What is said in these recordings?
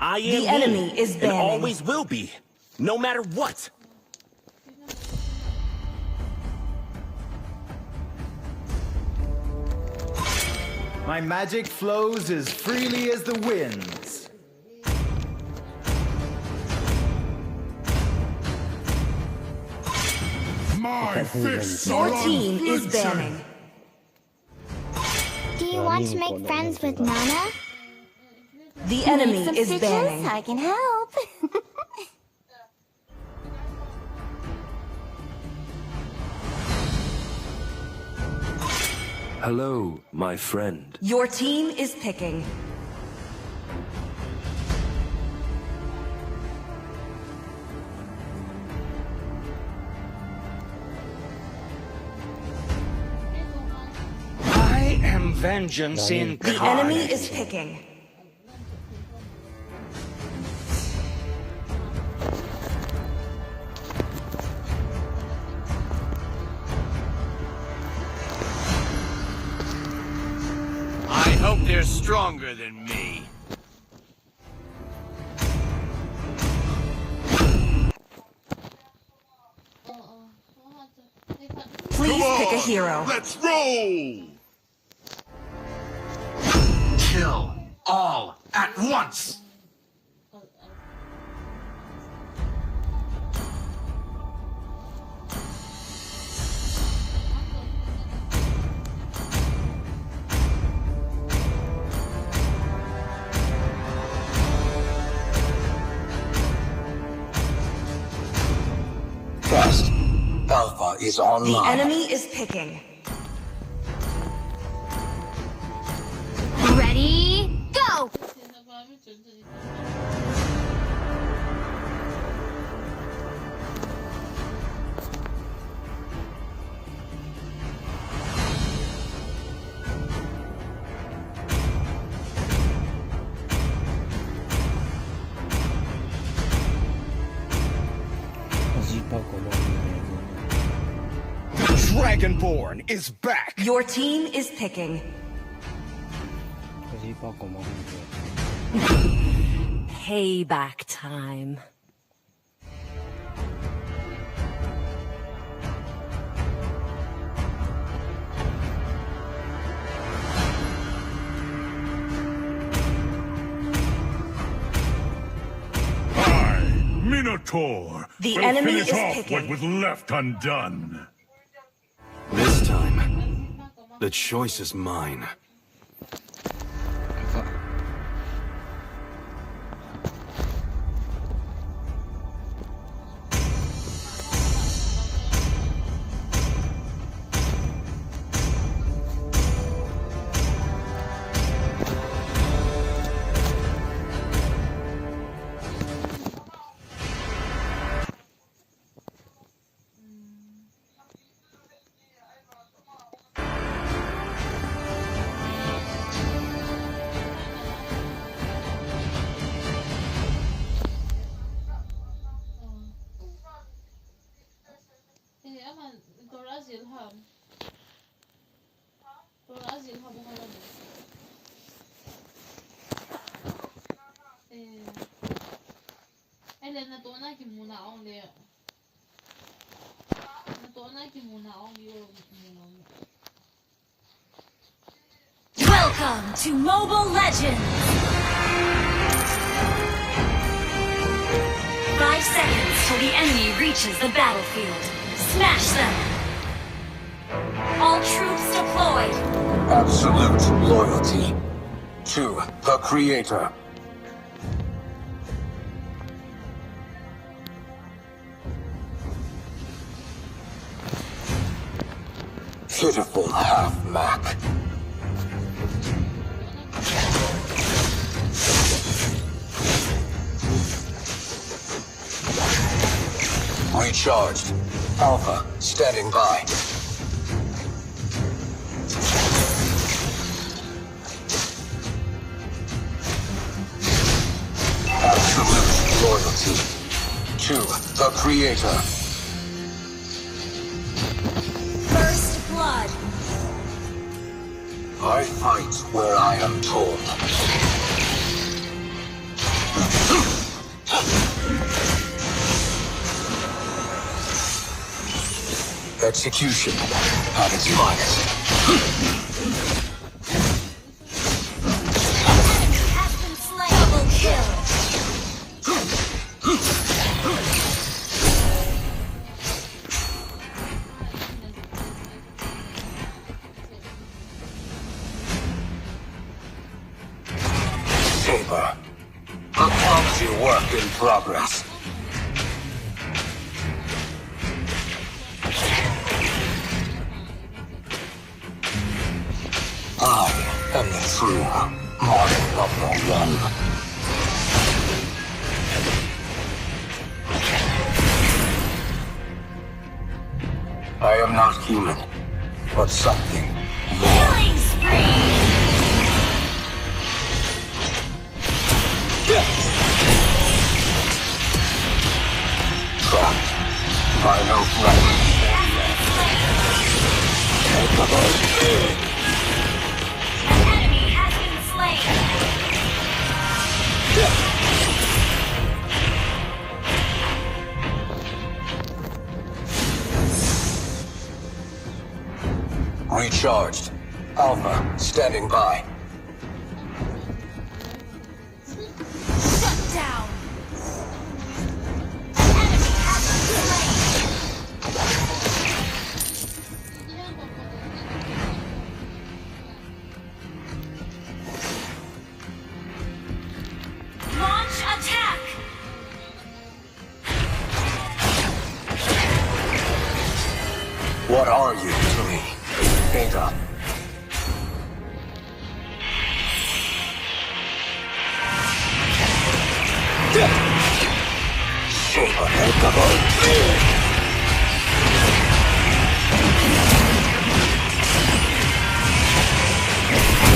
I am The enemy me, is and banning. always will be, no matter what. My magic flows as freely as the winds. My fists Your are team is unflinching. banning. Do you want to make friends with Nana? The enemy Some is stitches? banning. I can help. Hello, my friend. Your team is picking. I am vengeance incarnate. The enemy is picking. I hope they're stronger than me. Please pick a hero. Let's roll! Kill all at once! Trust. Alpha is The online. enemy is picking. Ready? Go! Dragonborn is back. Your team is picking. Payback time. I, Minotaur, The will enemy finish is off picking. what was left undone. This time, the choice is mine. Welcome to Mobile Legends! 5 seconds till the enemy reaches the battlefield. Smash them! All troops deployed! Absolute loyalty to the Creator. Pitiful half-Mac. Recharged. Alpha, standing by. Absolute loyalty to the Creator. First blood! I fight where I am told. Execution at its finest. Has been slain. Double kill. Saber. A clumsy work in progress. I am the true Mark of the One. I am not human, but something more. Killing spree. Trapped by no flesh. An enemy has been slain. Recharged. Alpha, standing by. Shut down. An enemy has been slain. Launch attack. What are you to me? Beta. Saber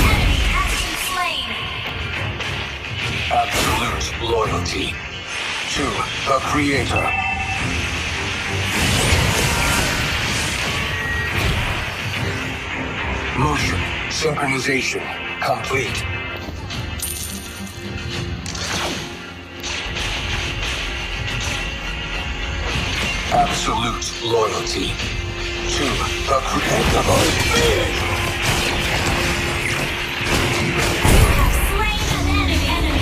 Enemy has been slain. absolute loyalty to the Creator. Motion synchronization complete. Absolute loyalty to the Creator. Slain an enemy.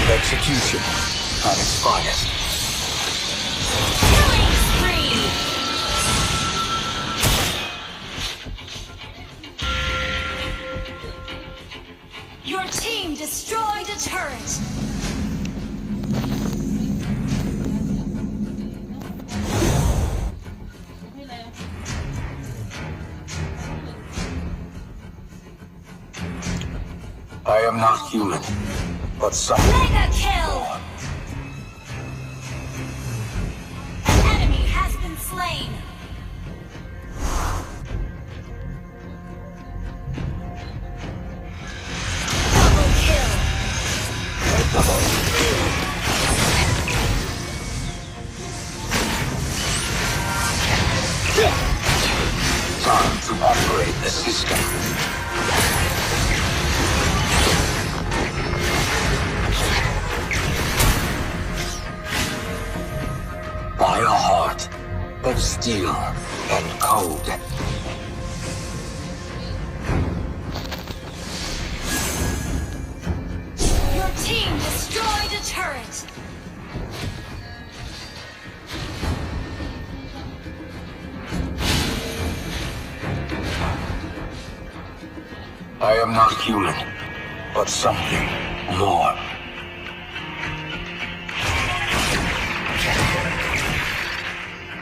Execution at its finest. Killing spree. Your team destroyed a turret. I am not human, but something. Mega kill. An enemy has been slain. Double kill. Time to upgrade the system. By a heart of steel and cold. Your team destroyed a turret. I am not human, but something more.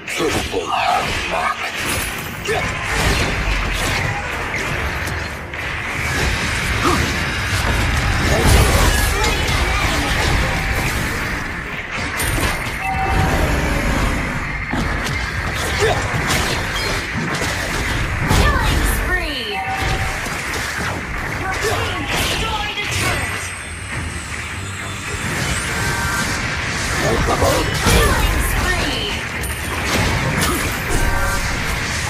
Pitiful half-back. Killing spree. Your team destroyed a turret. Killing spree.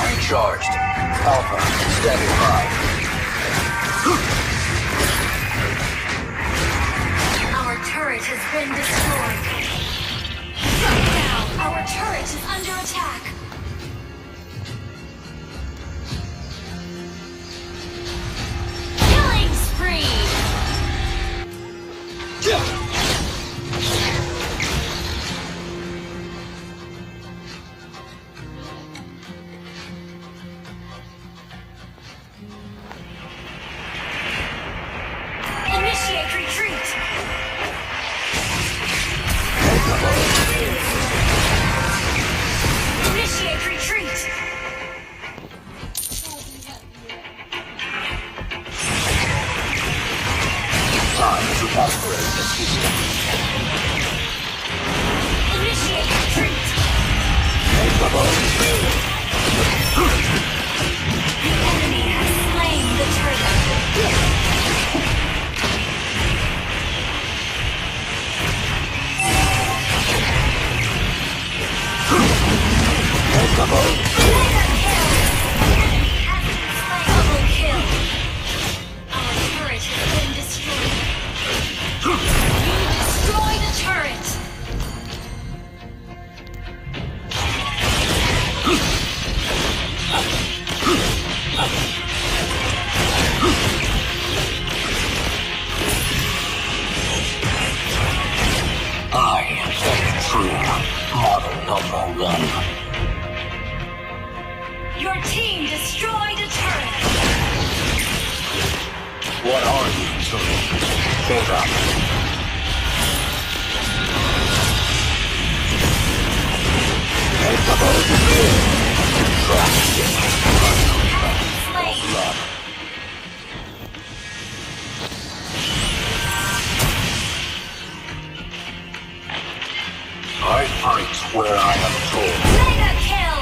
Recharged. Alpha, standing by. Initiate retreat. Initiate retreat. Time to upgrade the system. Initiate retreat. Make the most. The enemy has slain the turret. Make the most. Double kill. Our turret has been destroyed. You destroy the turret. I am true. Model number 1. Your team destroyed a turret. What are you, turret? Hold up. Make the most. Slain. I fight where I am told. Mega kill.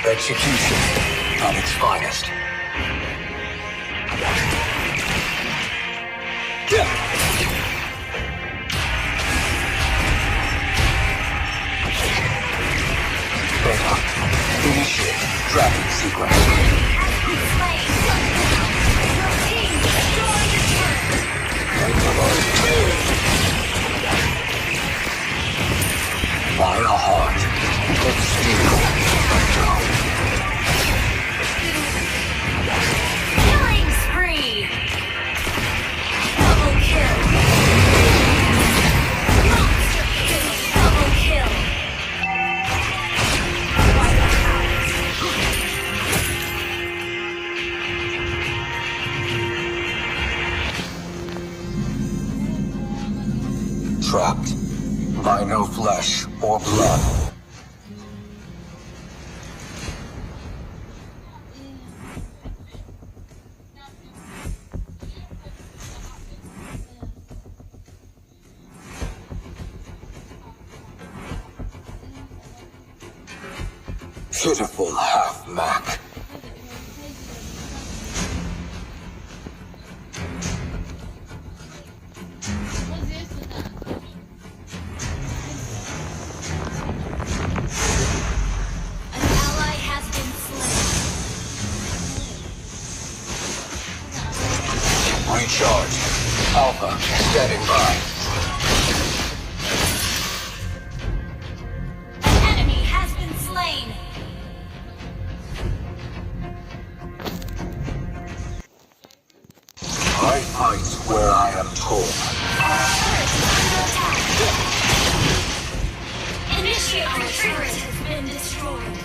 Execution at its finest. Beta, initiate dragon sequence. Slain. Your team destroyed a turret. By a heart of steel. Killing spree. Double kill. Monster kill. Double kill. Trapped by no flesh or blood. Pitiful half-Mac. An ally has been slain. Recharge. Alpha, standing by. An enemy has been slain. I fight where I am told. Initiate retreat. Our turret has been destroyed.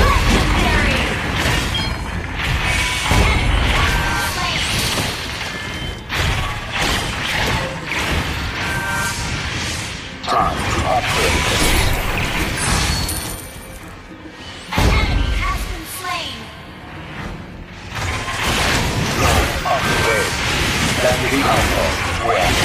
Legendary. Time to upgrade the system. An enemy has been slain. Upgrade. And the Alpha wins.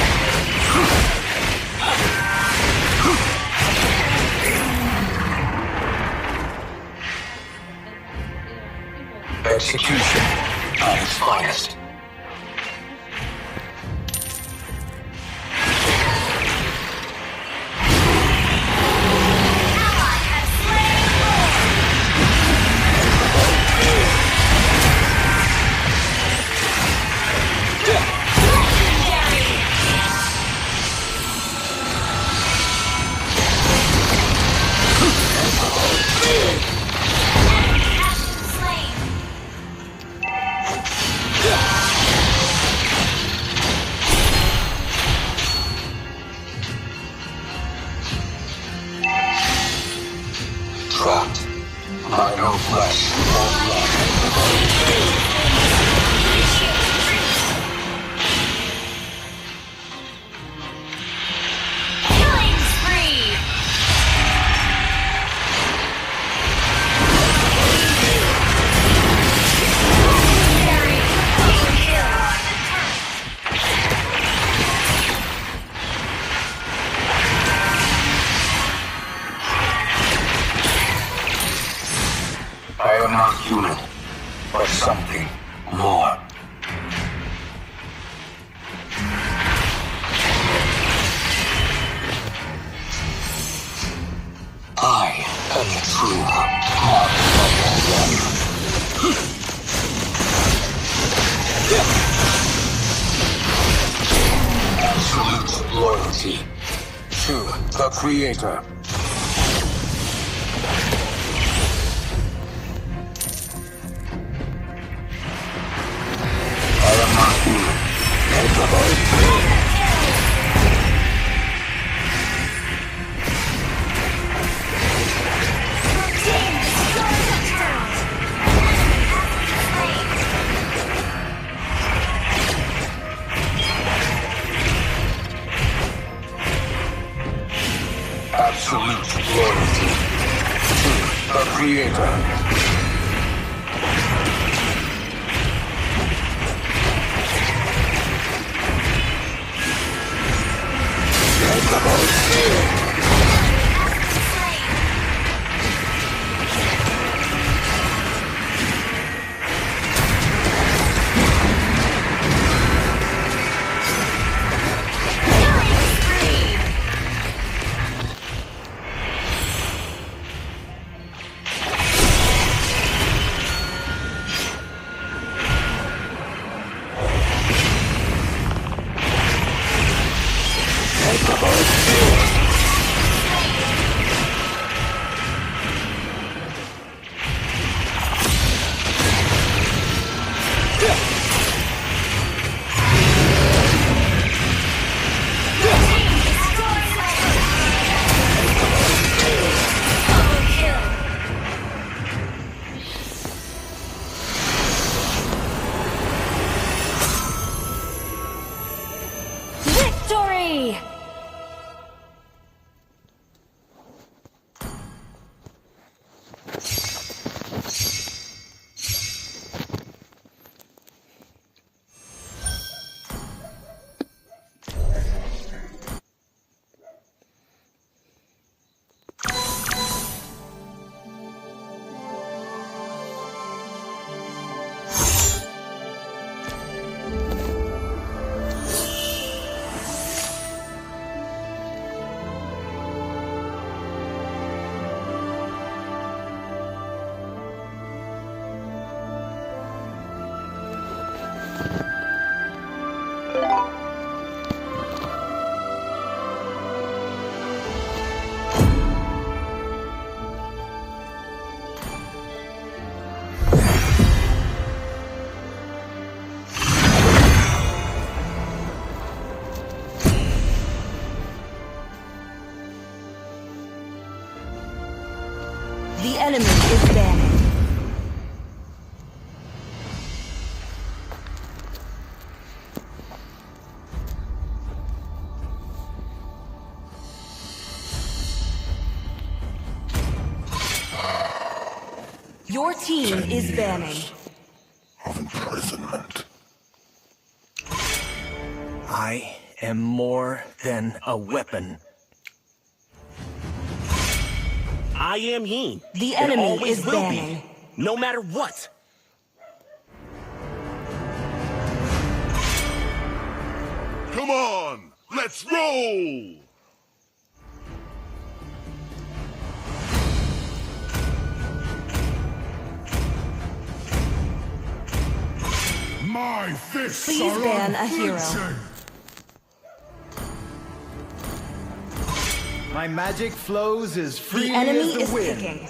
Execution at its finest. Ally has slain Legendary. Enemy has been slain. Killing spree! Legendary double kill! I am not human, but something more. I am the true absolute loyalty to the Creator. I am not human. Team destroys the turret! Absolute loyalty to the Creator. Victory! The enemy is banning. Your team is banning. Of imprisonment. I am more than a weapon. I am he. The and enemy always is will banning. be, no matter what. Come on, let's roll! My fists Please are ban a hero. unflinching. My magic flows as freely The enemy as the is wind. picking.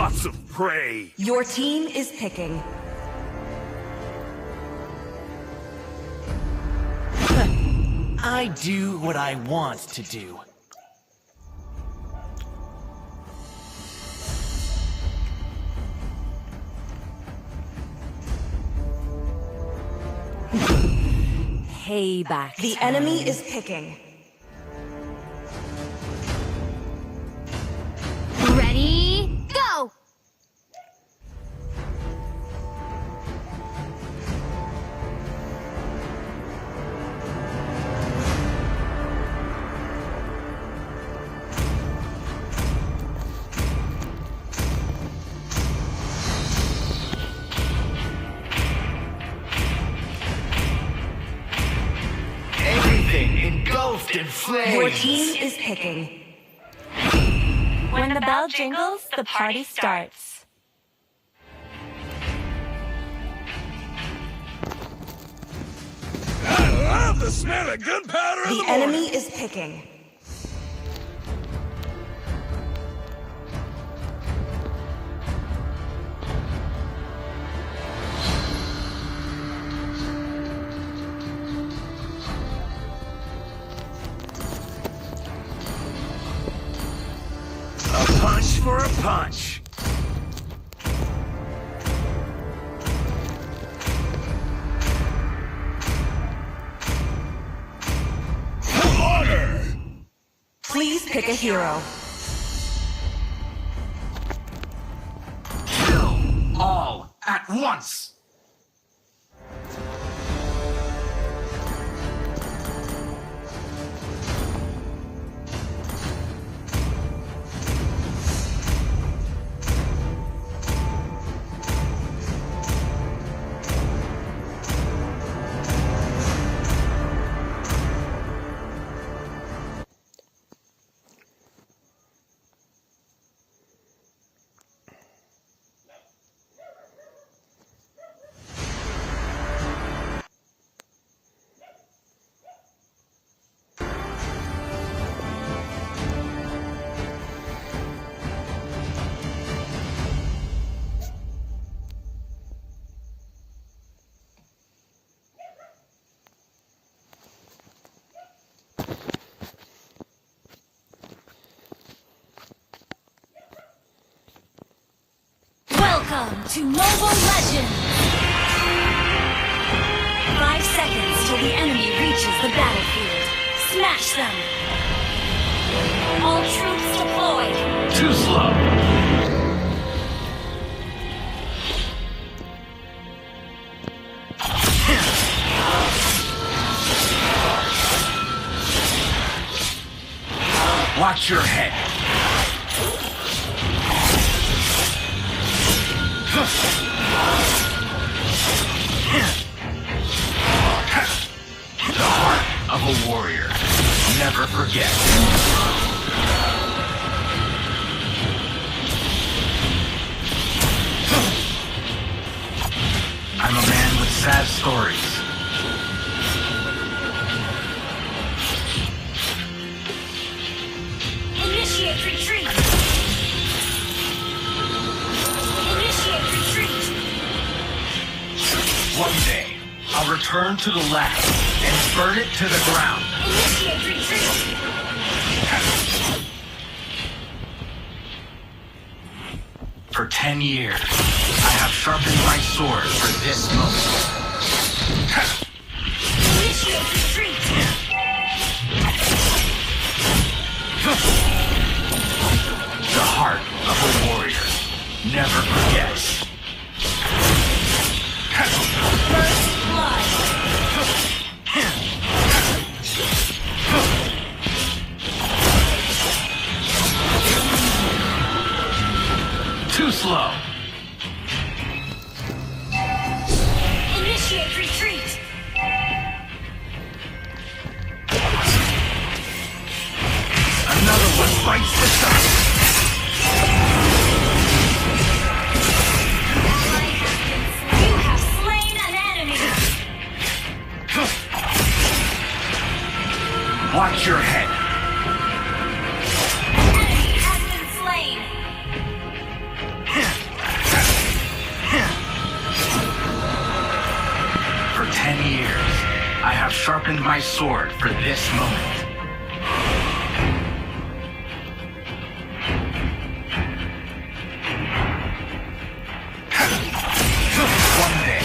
Lots of prey. Your team is picking. I do what I want to do. Payback. The enemy is picking. Ready, go! Everything engulfed in flames. Your team is picking. When the bell jingles, the party starts. I love the smell of gunpowder in The the morning. enemy is picking. A punch for a punch. Please pick a hero. Kill all at once. Welcome to Mobile Legends! 5 seconds till the enemy reaches the battlefield. Smash them! All troops deployed! Too slow. Watch your head. The heart of a warrior. Never forget. I'm a man with sad stories. Initiate retreat! Initiate retreat! One day, I'll return to the lab and burn it to the ground. Initiate retreat! For 10 years, I have sharpened my sword for this moment. Initiate retreat! The heart of a warrior never forgets. First blood! Too slow. Initiate retreat! Another one bites the dust. You have slain an enemy! Watch your head. Enemy has been slain! have sharpened my sword for this moment. One day,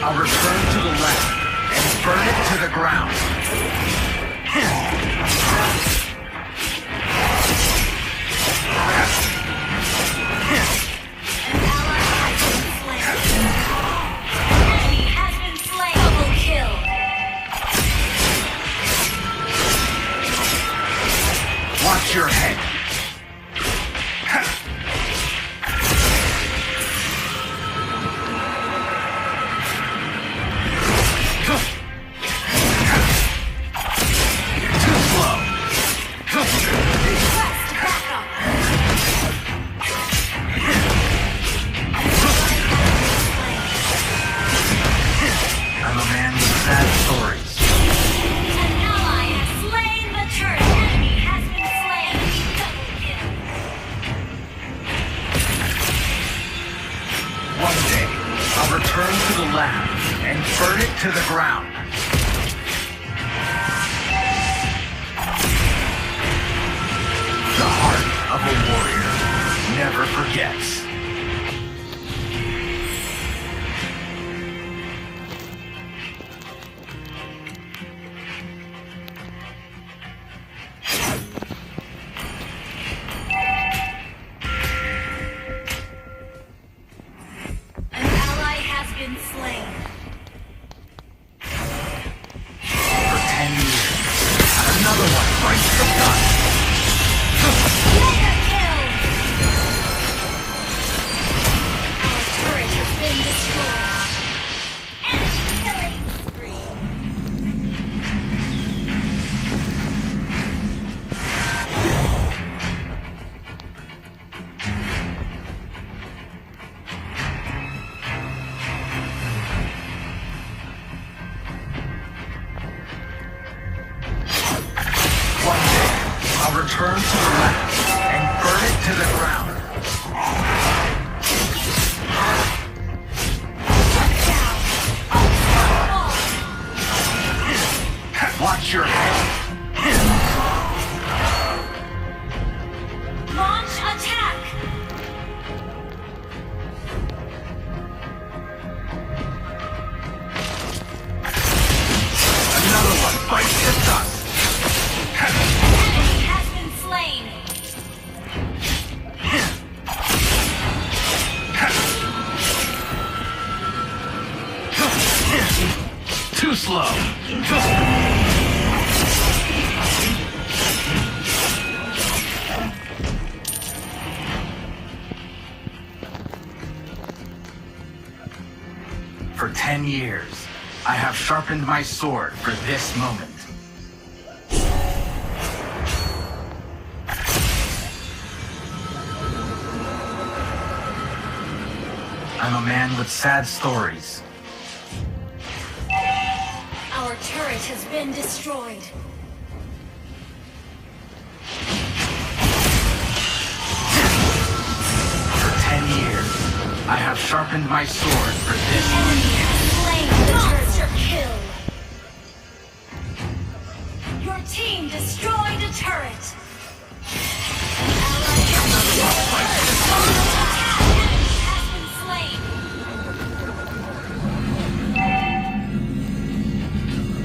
I'll return to the land and burn it to the ground. Watch your head. Too slow. I'm a man with sad stories. An ally has slain the turret. Enemy has been slain. Double kill. One day, I'll return to the lab and burn it to the ground. The heart of a warrior never forgets. An ally has been slain. For 10 years, another one bites the dust. Mega kill! Our turret has been destroyed. Enemy killing spree. One day, I'll return to the lab and burn it to the ground. Watch your head. Launch attack! Another one bites the dust. Enemy has been slain. Too slow. For 10 years, I have sharpened my sword for this moment. I'm a man with sad stories. Our turret has been destroyed. For 10 years, I have sharpened my sword for this moment. Enemy has slain the monster kill. Your team destroyed a turret. Ally has been slain.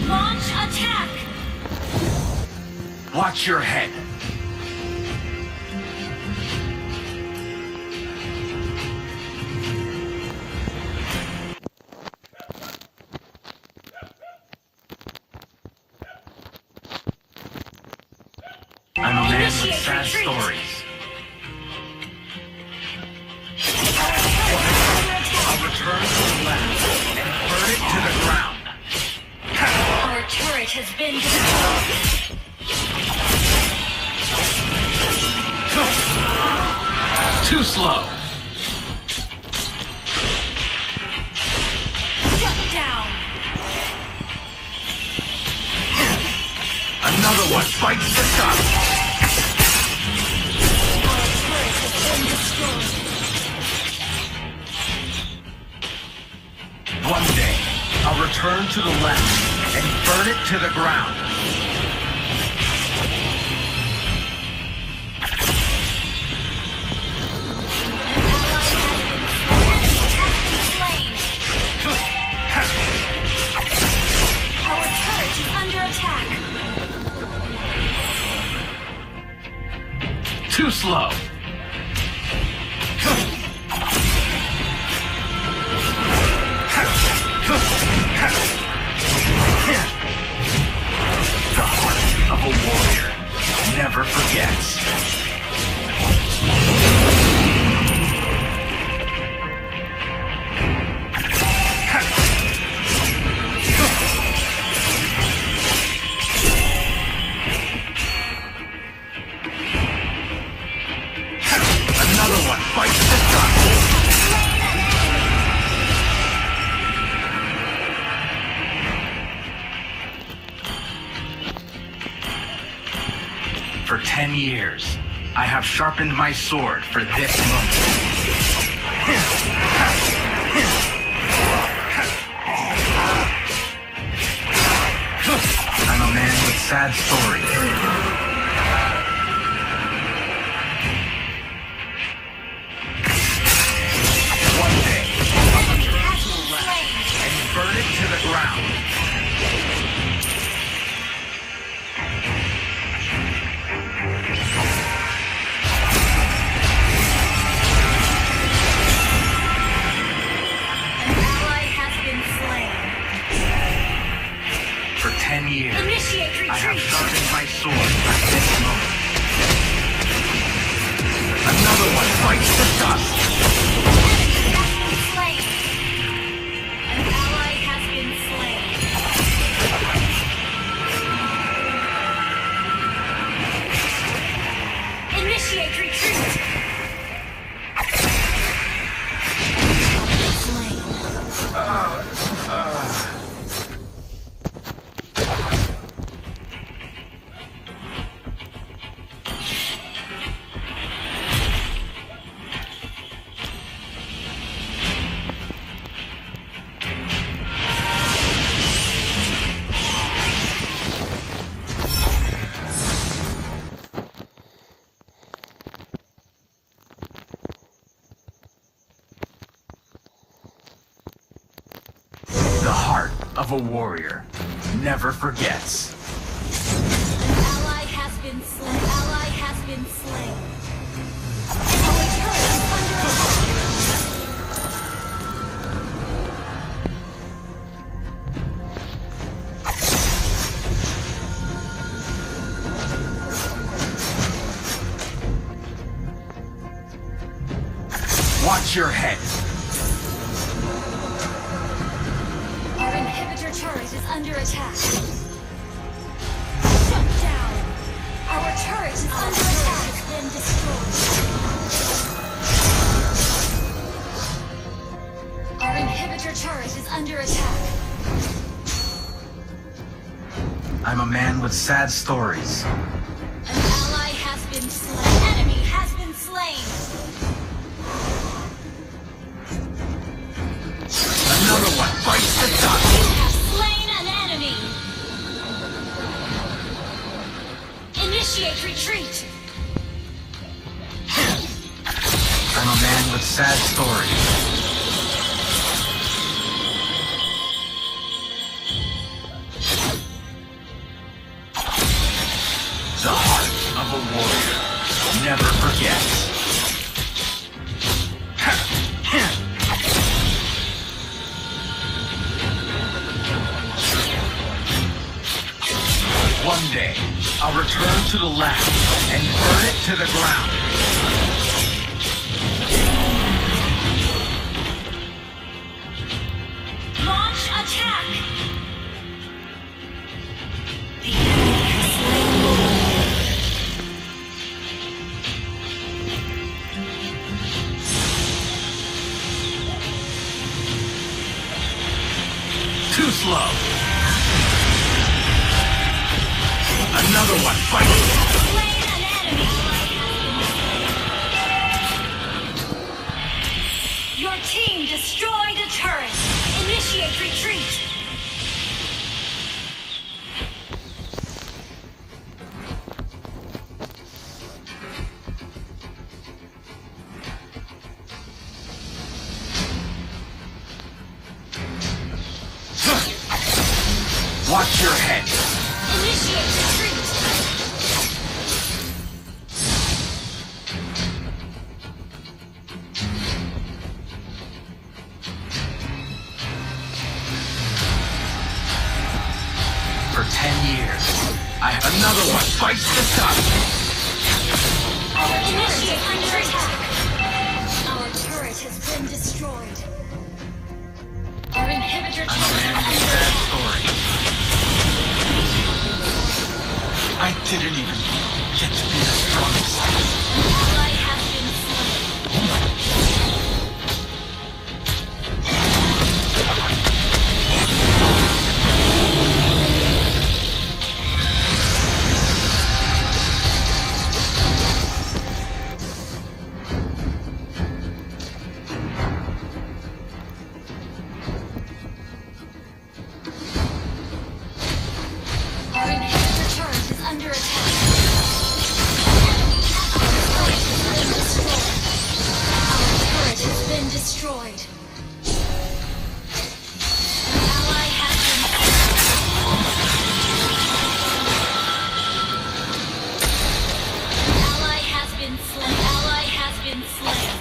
Launch attack. Watch your head. I'm a man with Initiate sad retreat. stories. I'll return to the lab and burn it to the ground. Our turret has been destroyed. Too slow. Shut down. Another one bites the dust. Our turret has been destroyed. One day, I'll return to the lab and burn it to the ground. Our turret is under attack. Too slow. The heart of a warrior never forgets. Another one bites the dust. For 10 years, I have sharpened my sword for this moment. I'm a man with sad stories. One day, and burn it to the ground. An ally has been slain. For 10 years, Initiate I have retreat. sharpened my sword at this moment. Another one bites the dust. Enemy has been slain. An ally has been slain. Initiate retreat. The heart of a warrior never forgets. An ally has been slain. An ally has been slain. Our turret is under attack. Watch your head. Our inhibitor turret is under attack. Shut down. Our turret is under attack. Has been destroyed. Our inhibitor turret is under attack. I'm a man with sad stories. An ally has been slain. Enemy has been slain. Another one bites the dust. You have slain an enemy. Initiate retreat. I'm a man with sad stories. The heart of a warrior never forgets. One day, I'll return to the land and burn it to the ground. Launch attack. The enemy has Too slow. Another one bites. slain an enemy. Your team destroyed a turret. Initiate retreat. Watch your head. Initiate retreat. For 10 years, I have another one bites the dust. Our turret is under attack. Our turret has been destroyed. Our inhibitor I'm a turret man is with a under sad attack. story. I didn't even get to be the strongest. An ally has been slain. Our inhibitor turret is under attack. Our turret has been destroyed. An ally has been slain. An ally has been slain. Ally has been slain.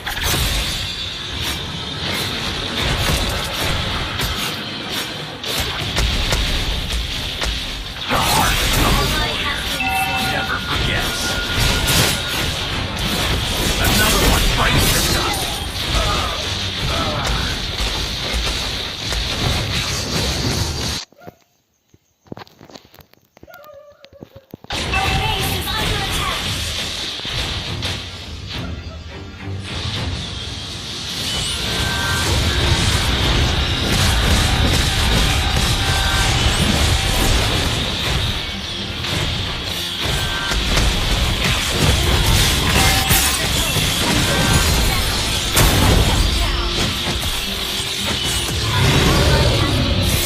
The heart Ally has been slain. never forgets. Another one bites the dust. Our base is under attack.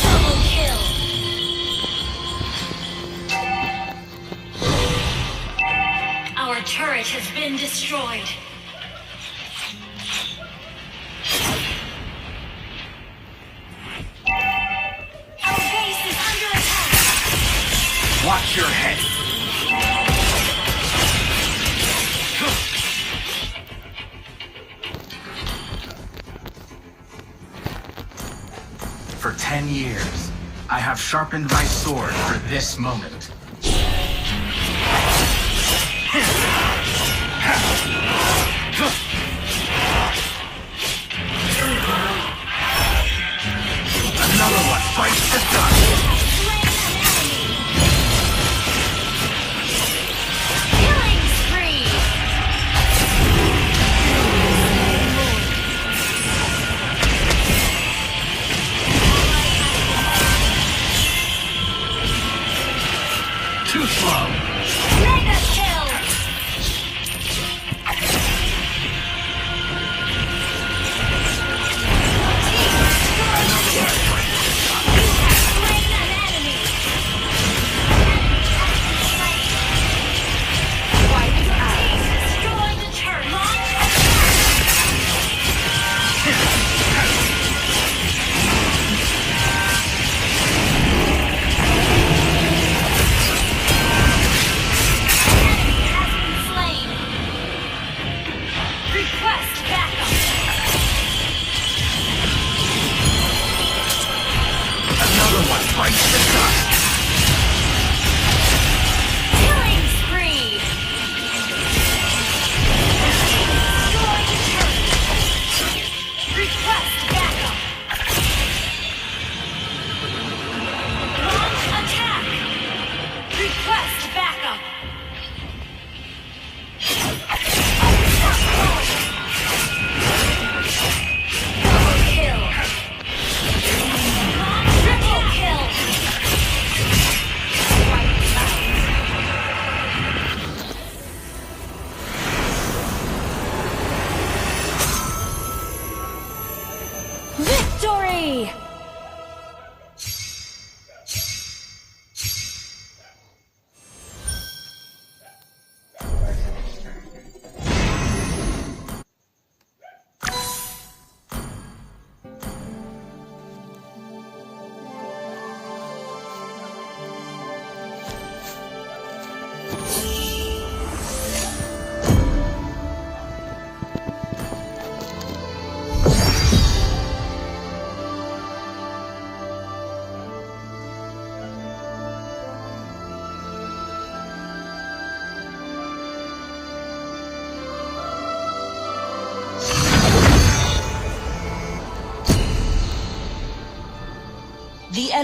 Double kill. Our turret has been destroyed. Our base is under attack. Watch your head. For 10 years, I have sharpened my sword for this moment. Another one bites the dust. Killing spree. Too slow. Mega kill. Slain an enemy. Wiped out. Destroy the turret. Launch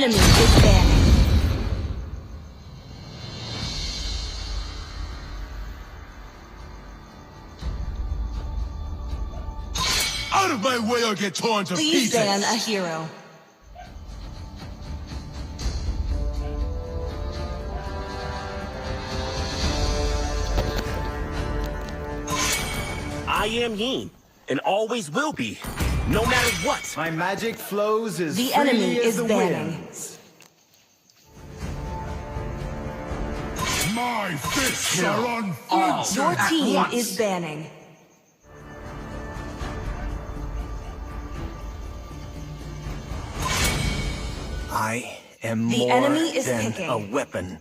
enemy is banning. Out of my way or get torn to Please pieces! ban a hero. I am Yin, and always will be, no matter what. My magic flows as The freely enemy as is the banning. winds. My fists are on All Your at team once. is banning. I am The more enemy is than picking. a weapon.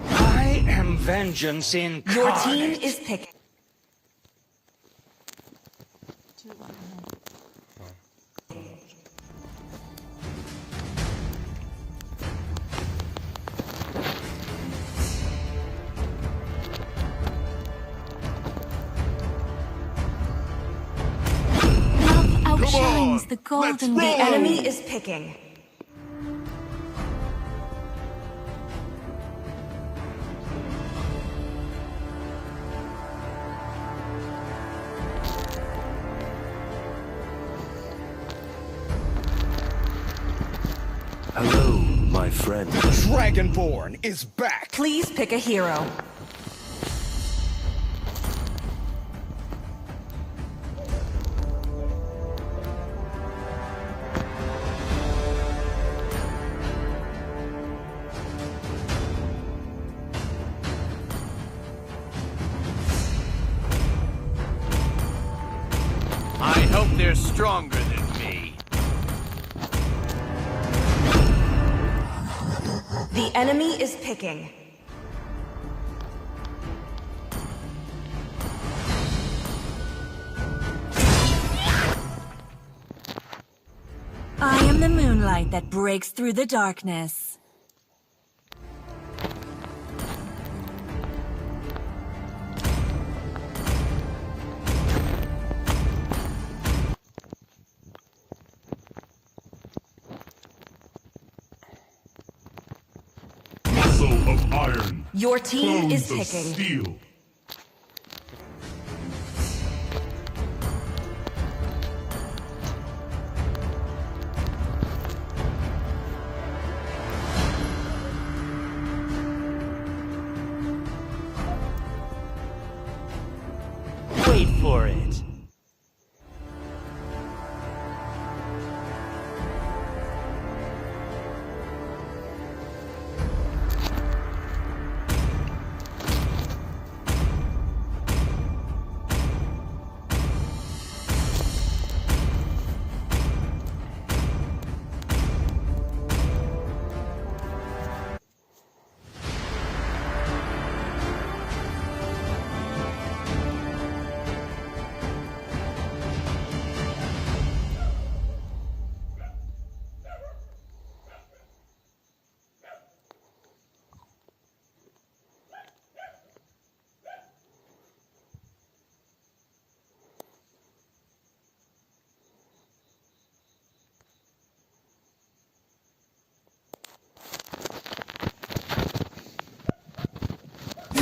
I am vengeance incarnate. Your team is picking. Love outshines on, the golden let's The roll. enemy is picking. Hello, my friend. Dragonborn is back. Please pick a hero. I hope they're stronger than me. The enemy is picking. I am the moonlight that breaks through the darkness. Muscle of iron. Your team is Bones of picking. steel. Wait for it.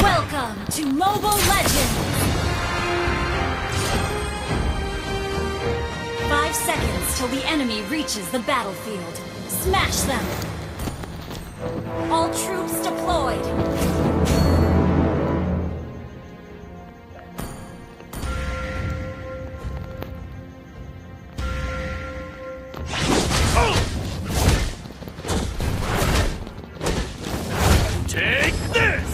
Welcome to Mobile Legends! 5 seconds till the enemy reaches the battlefield. Smash them! All troops deployed! Take this!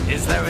Is there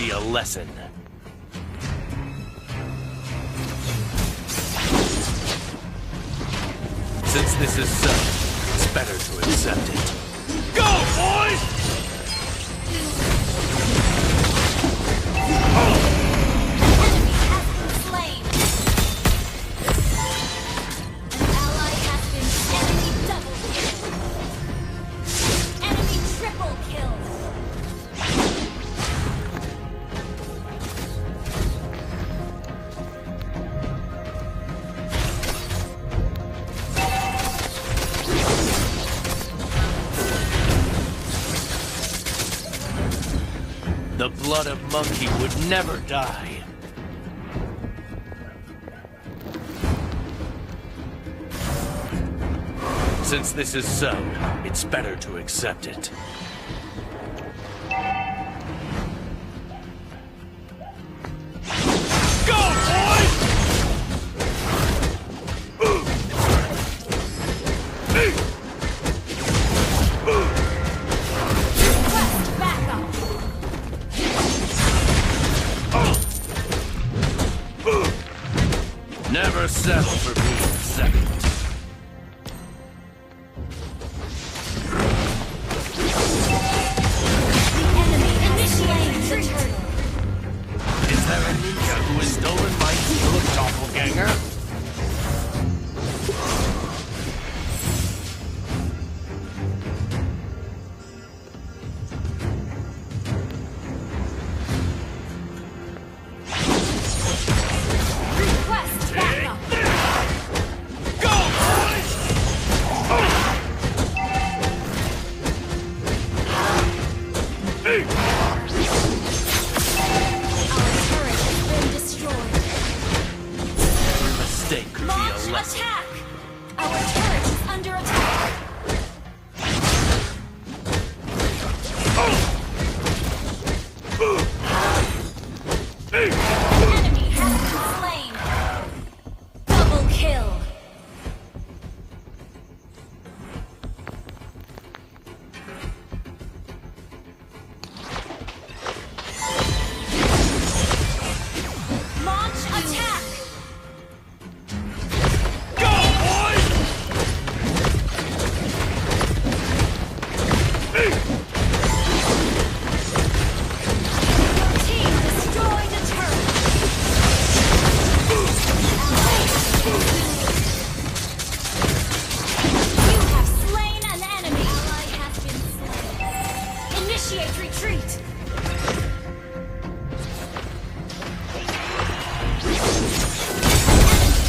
be a lesson. Since this is so, it's better to accept it. Go, boys! The blood of Monkey would never die. Since this is so, it's better to accept it. Go, boys! Request backup. Never settle for being second. The enemy has slain the turtle. Is there a ninja who has stolen my skill of doppelganger? Request backup. Go, boys! Our turret has been destroyed. Every mistake could be Launch a lesson. attack. Our turret is under attack. The enemy has been slain. Double kill. Launch attack. Go, boys! Your team destroyed a turret. You have slain an enemy. Ally has been slain. Initiate retreat.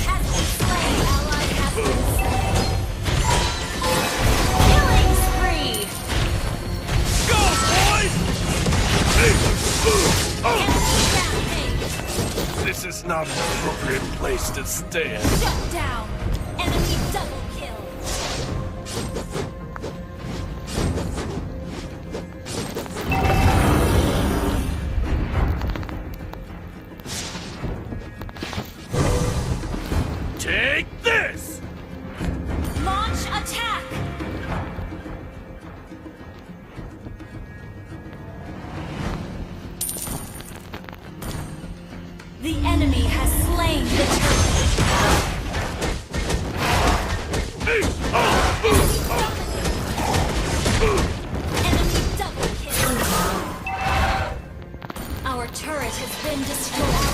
Has been slain. Ally has been slain. Killing spree. Go, boys! Enemy rampage. This is not an appropriate place to stand. Shut down. Enemy double kill. Take this! Launch attack. The enemy has slain the enemy double kill. Our turret has been destroyed.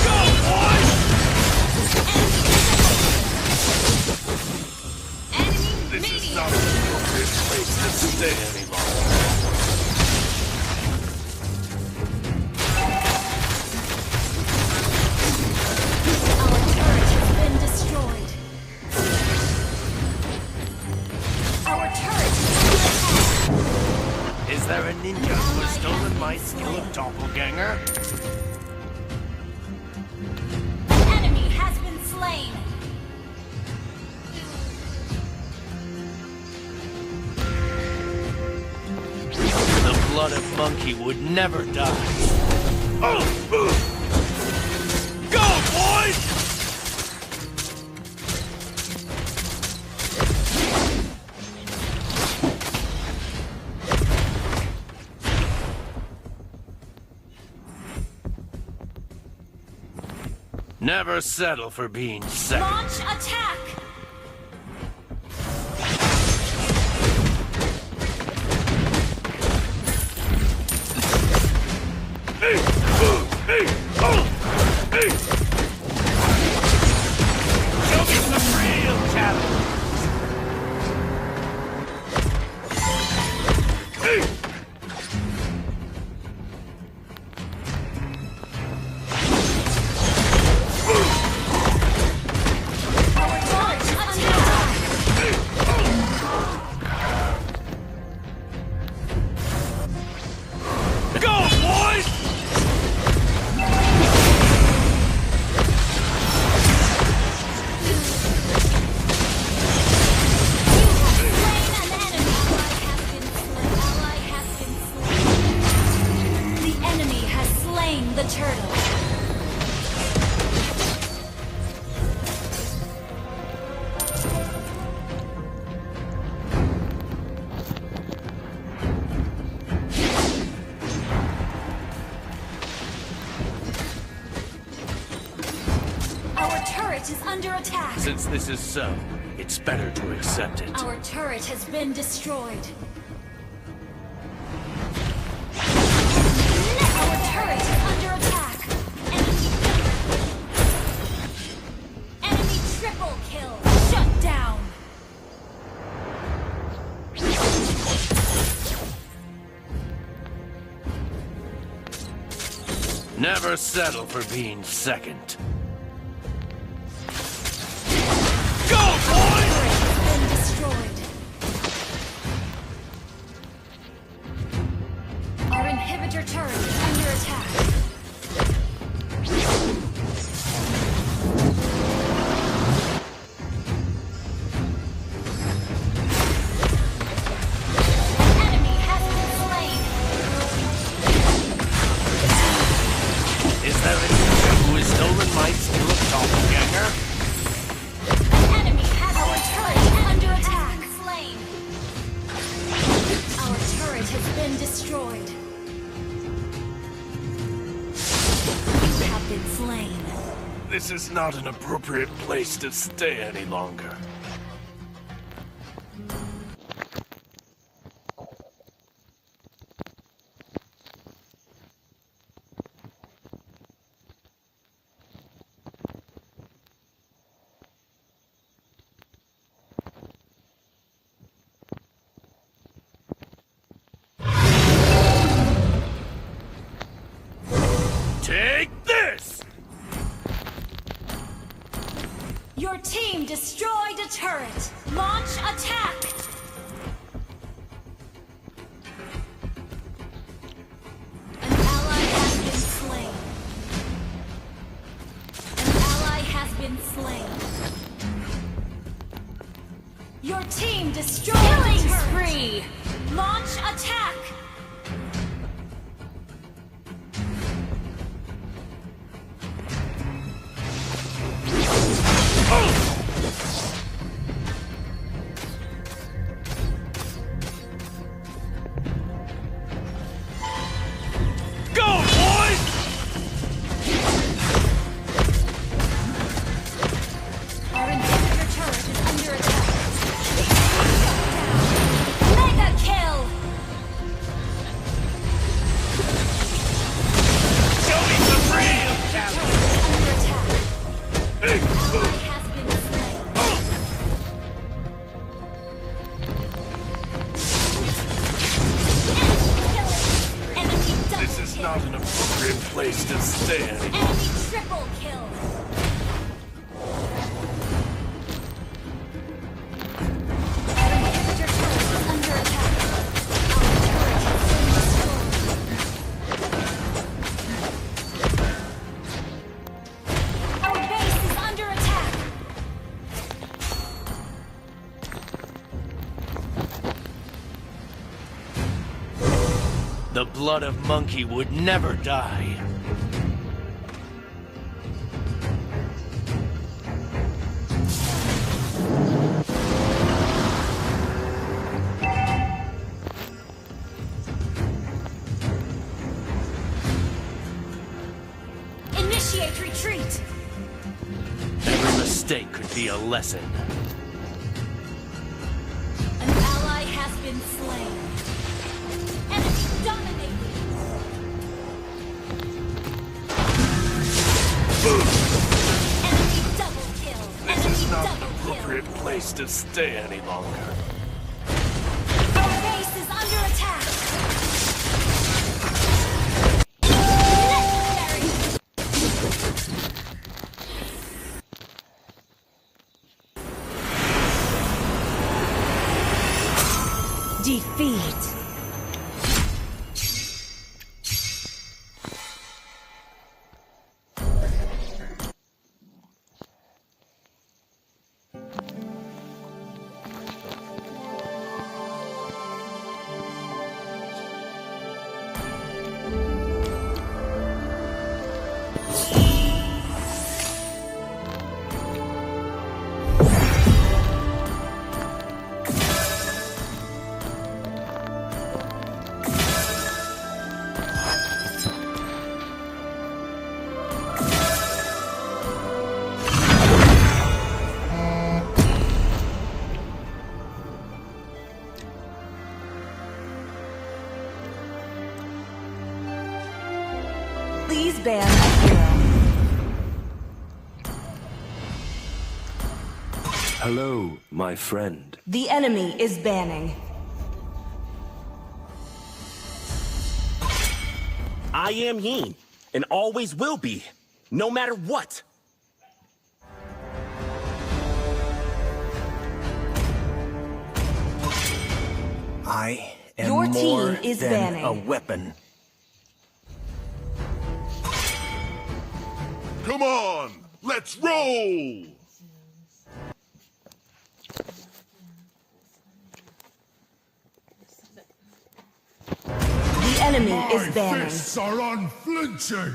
Go, boys! Enemy This is not an appropriate place to stay any longer. Our turret has been destroyed. Our turret is under attack. Is there a ninja who has stolen my skill of doppelganger? The enemy has been slain. The blood of Monkey would never die. Go, boys! Never settle for being second. Launch attack! Show me some real challenge. Is under attack. Since this is so, it's better to accept it. Our turret has been destroyed. Our turret is under attack. Enemy triple kill. Shut down. Never settle for being second. Turret is under attack. Enemy has been slain. Is there anyone who has stolen my skill of doppelganger? An enemy has our turret under attack. Slain. Our turret has been destroyed. Been slain. This is not an appropriate place to stay any longer. Take this! Your team destroyed a turret. Launch attack! An ally has been slain. An ally has been slain. Your team destroyed a turret. Spree! Launch attack! Not an appropriate place to stand. Enemy triple kill. Our inhibitor turret is under attack. Our turret has been destroyed. Our base is under attack. The blood of Monkey would never die. Initiate retreat. mistake could be a lesson. An ally has been slain. Enemy dominated. Enemy double kill. This Enemy is not an double kill. appropriate place to stay any longer. Our base is under attack. Legendary. Defeat. Please ban a hero. Hello, my friend. The enemy is banning. I am Yin, and always will be, no matter what. I am Your more team is than banning. a weapon. Come on, let's roll! The enemy is My banning. fists are unflinching!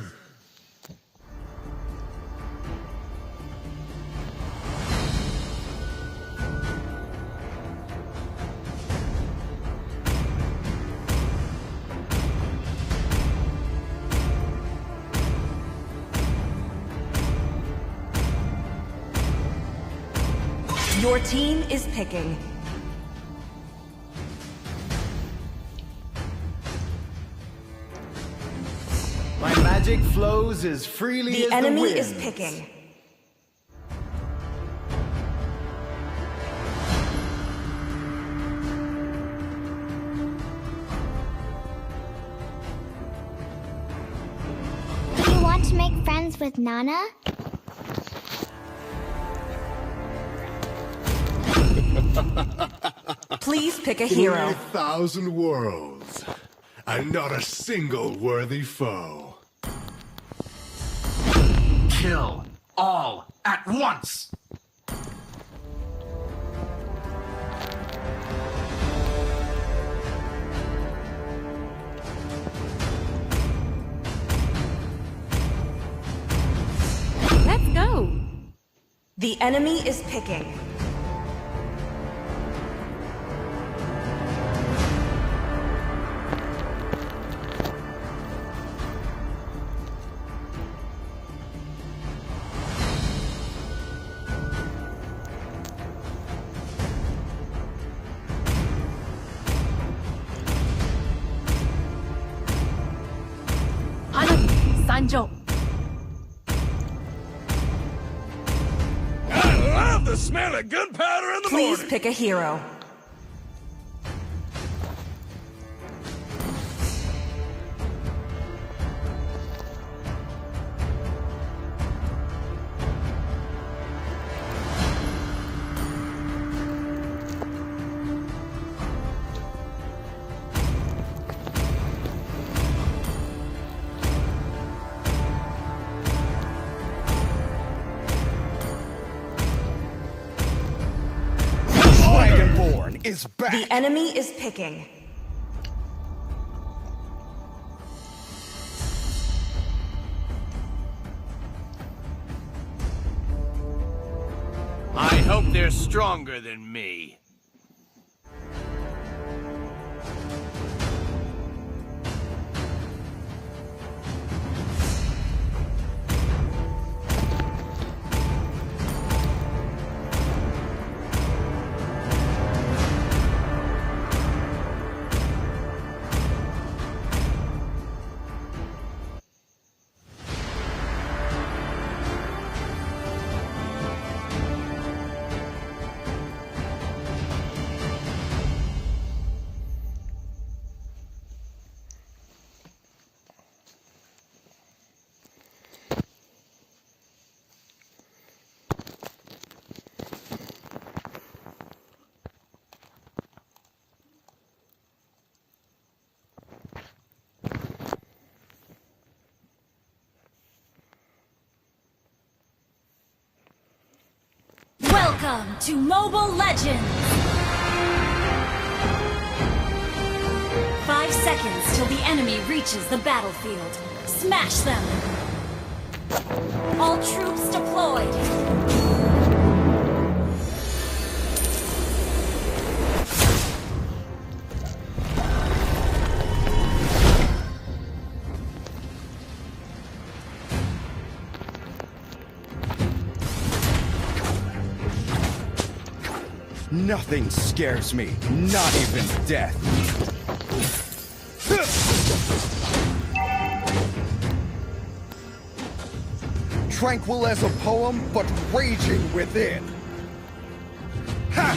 Your team is picking. My magic flows as freely The as enemy the wind. is picking. Do you want to make friends with Nana? Please pick a hero. 3,000 worlds, and not a single worthy foe. Kill all at once. Let's go. The enemy is picking. Sanjo. I love the smell of gunpowder in the Please morning. pick a hero. Dragonborn is back. The enemy is picking. I hope they're stronger than me. Welcome to Mobile Legends! 5 seconds till the enemy reaches the battlefield. Smash them! All troops deployed! Nothing scares me, not even death. Tranquil as a poem, but raging within. Ha!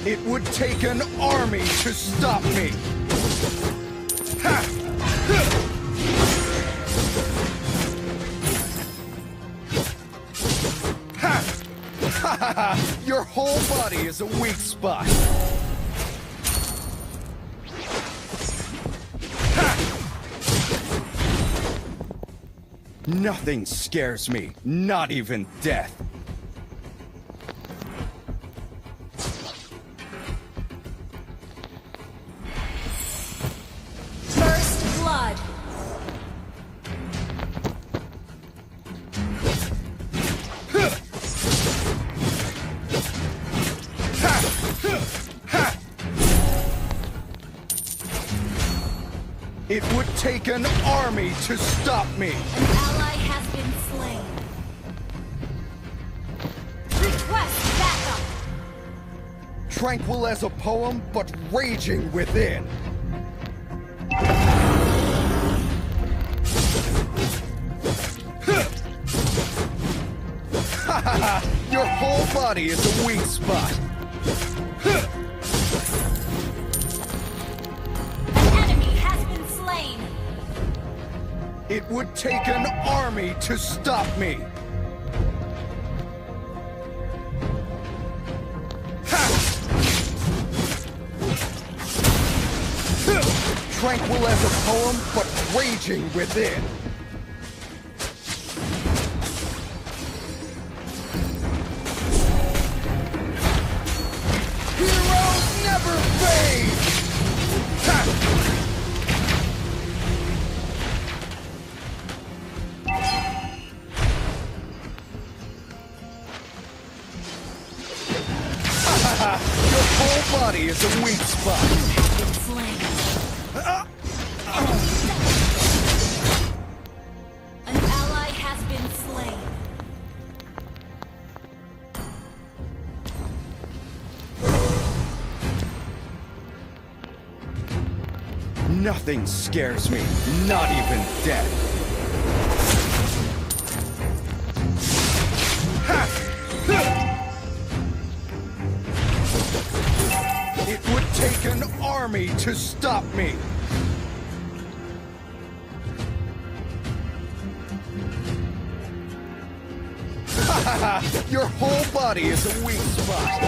It would take an army to stop me. Ha! Your whole body is a weak spot. Nothing scares me, not even death. First blood. It would take an army to stop me. An ally has been slain. Request backup. Tranquil as a poem, but raging within. Your whole body is a weak spot. It would take an army to stop me. Ha! Tranquil as a poem, but raging within. Heroes never fade! Ha! Your whole body is a weak spot. An ally has been slain. Nothing scares me, not even death. It would take an army to stop me. Your whole body is a weak spot.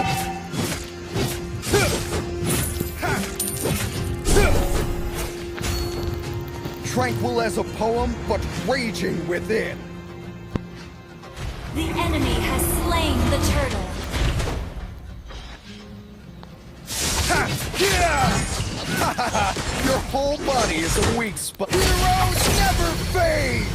Tranquil as a poem, but raging within. The enemy has slain the turtle. Your whole body is a weak spot. Heroes never fade!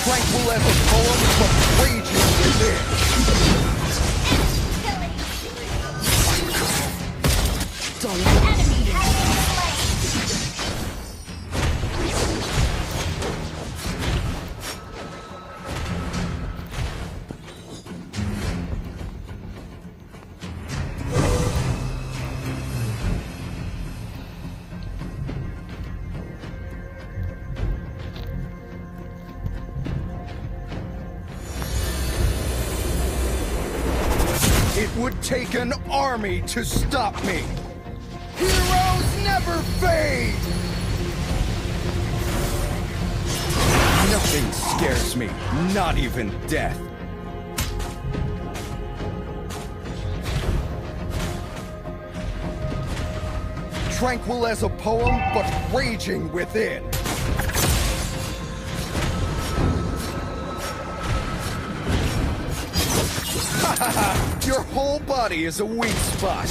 Tranquil as a poem, but raging within. The enemy has been slain. It would take an army to stop me. Heroes never fade! Nothing scares me, not even death. Tranquil as a poem, but raging within. Ha ha ha! Your whole body is a weak spot.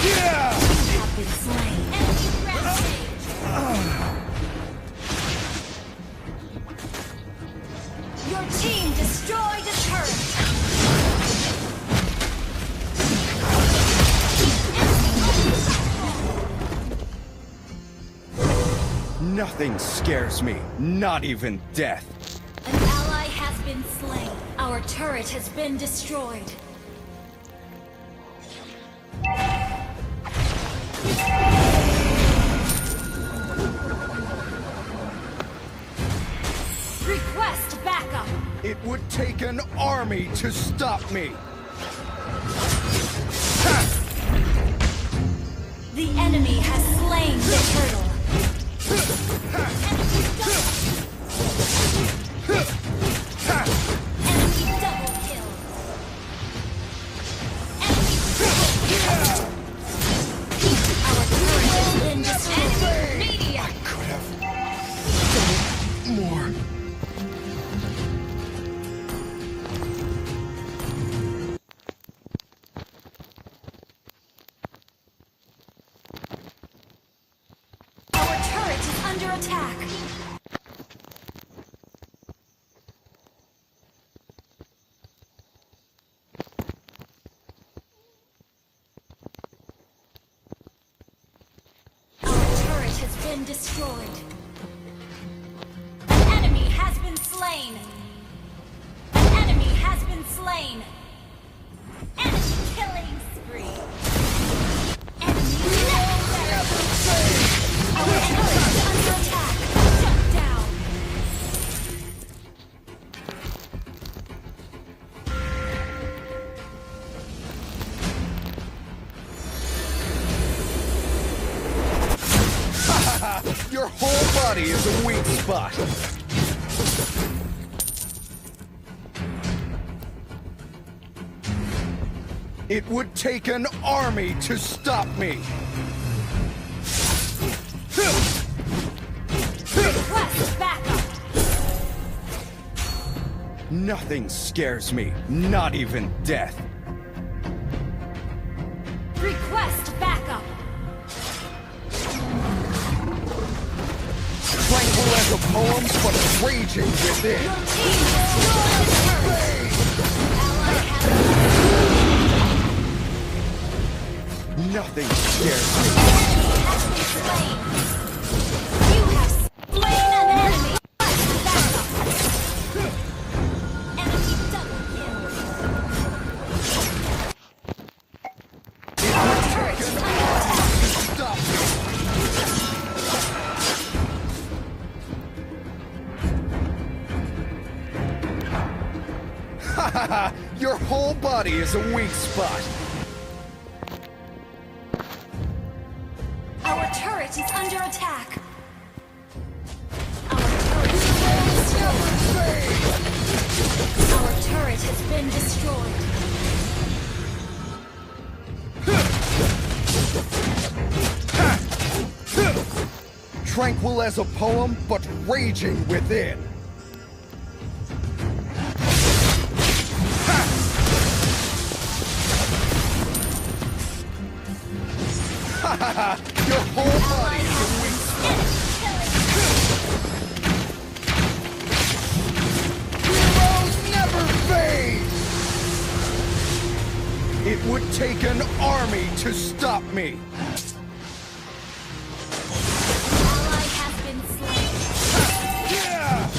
Yeah! Have been slain. Enemy rampage. Your team destroyed a turret. Nothing scares me, not even death. An ally has been slain. Our turret has been destroyed. Request backup. It would take an army to stop me. The enemy has slain the turtle. Enemy double kill. Enemy triple kill. Our turret has been destroyed. Media. I could have done more. Our turret is under attack. Our turret has been destroyed. An enemy has been slain. An enemy has been slain. Enemy killing spree. Enemy never fails. Our turret is under attack. Shut down. Your whole body is a weak spot. It would take an army to stop me. Request backup. Nothing scares me, not even death. Request backup. Tranquil as a poem, but raging within. Your team destroyed the turret. Ally has Nothing scares me. enemy has been slain. You have slain an enemy. Request backup. Enemy double kill. Our turret is under attack. Stop me. Ha ha ha! Your whole body is a weak spot. Our turret is under attack. Our turret has been destroyed. Our turret has been destroyed. Tranquil as a poem, but raging within. Ha ha ha! Your whole body is a weak spot. Heroes never fade! It would take an army to stop me. Ally has been slain. Yeah!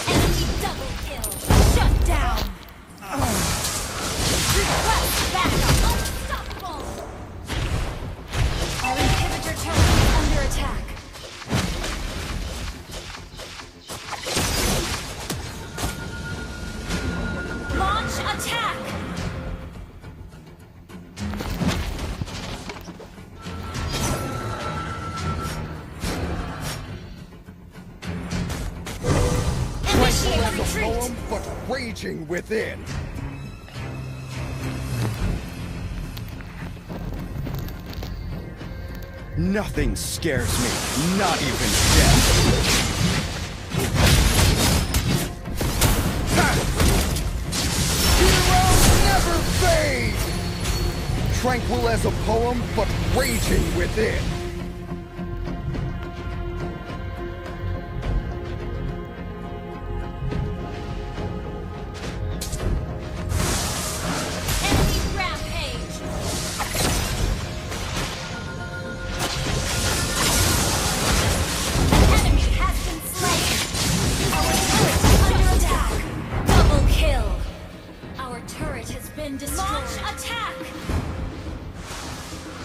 Enemy double kill. Shut down. Request backup. Unstoppable. Our inhibitor turret is under attack. Launch attack. Initiate Like a retreat. poem, but raging within. Nothing scares me, not even death. Ha! Heroes never fade! Tranquil as a poem, but raging within. Enemy rampage. An enemy has been slain. Our turret is under attack. Double kill. Our turret has been destroyed. Launch attack.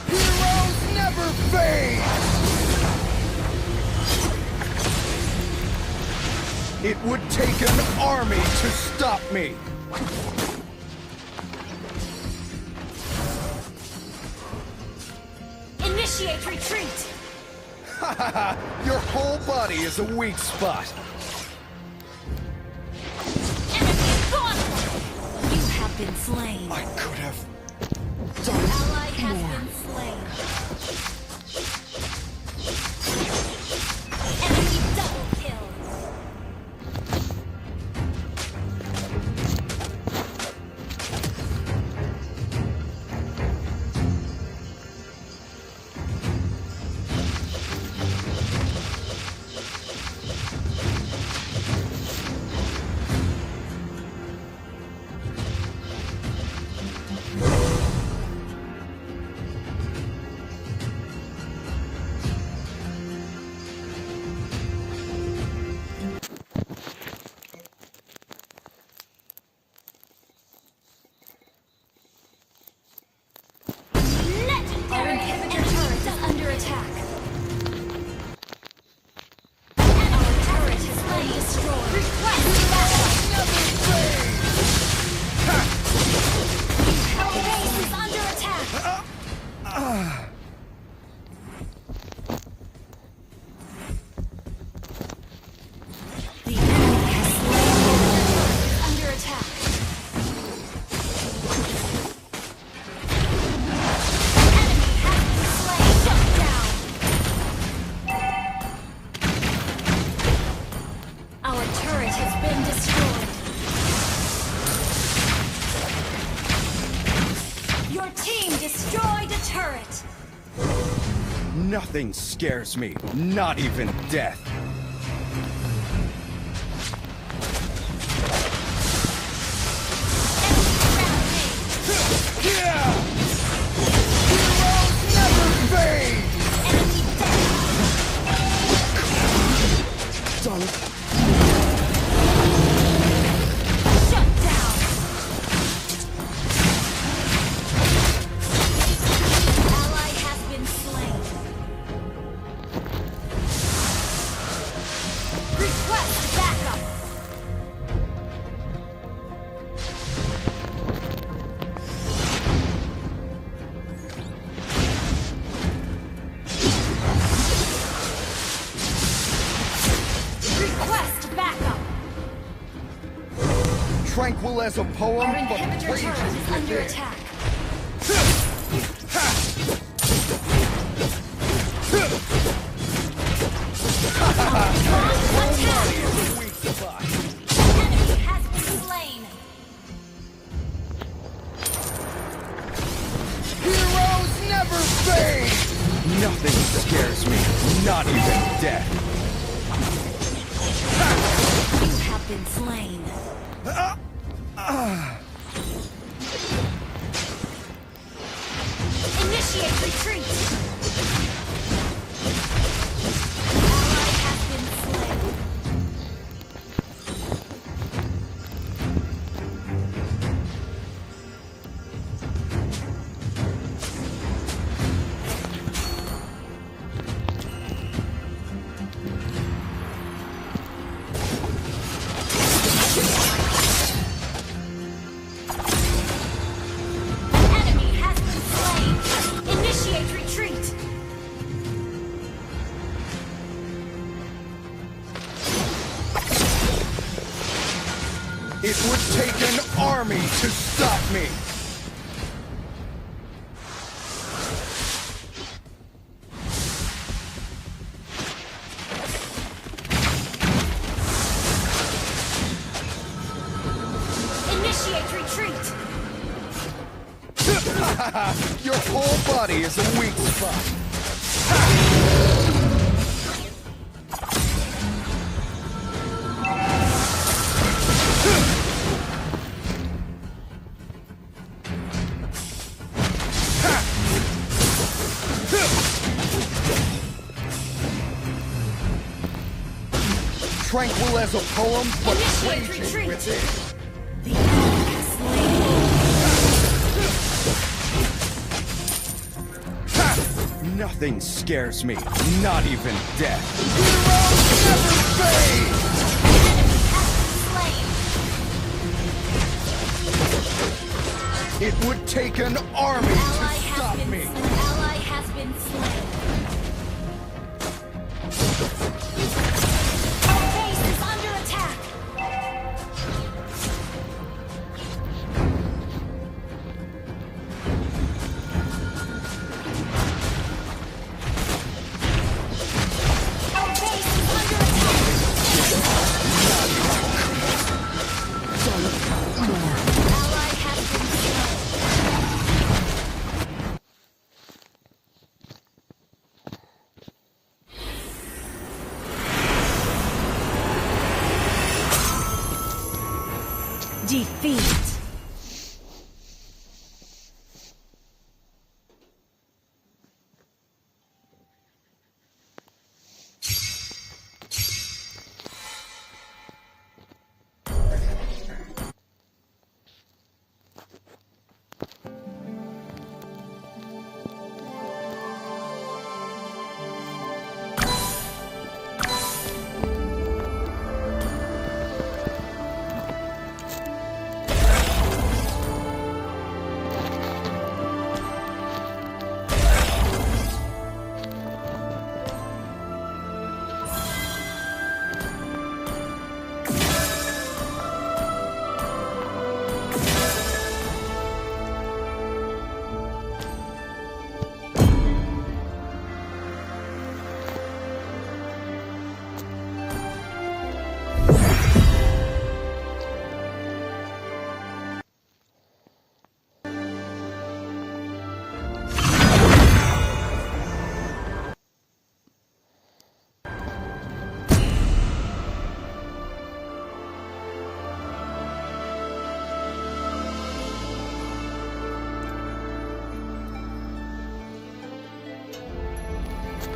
Heroes never fade! It would take an army to stop me! Initiate retreat. Ha ha ha! Your whole body is a weak spot! Enemy gone. You have been slain. I could have Ally has been slain. Enemy double kill. Legendary. Our inhibitor turret is under attack. And our turret has been destroyed. Request backup. Our base is under attack. The enemy has slain. Under attack. Enemy has been slain. Shut down. Our turret has been destroyed. Your team destroyed a turret. Nothing scares me, not even death. Yeah! Heroes never fade! Enemy Done. shut down. Ally has been slain. Request backup. Request backup. Tranquil as a poem, Our but inhibitor raging turret is under within. attack. Launch attack. Weak spot. Enemy has been slain. Heroes never fade! Nothing scares me, not even death. You have been slain. Initiate retreat. Ally has been slain. Enemy has been slain. Initiate retreat. It would take an army to stop me! Your whole body is a weak spot. Tranquil as a poem, but raging within. The enemy is slain. Ha! Nothing scares me, not even death. Heroes never fade! It would take an army to stop me. An ally has been slain. Our base is under attack. Our base is under attack. Ally has been slain. Defeat.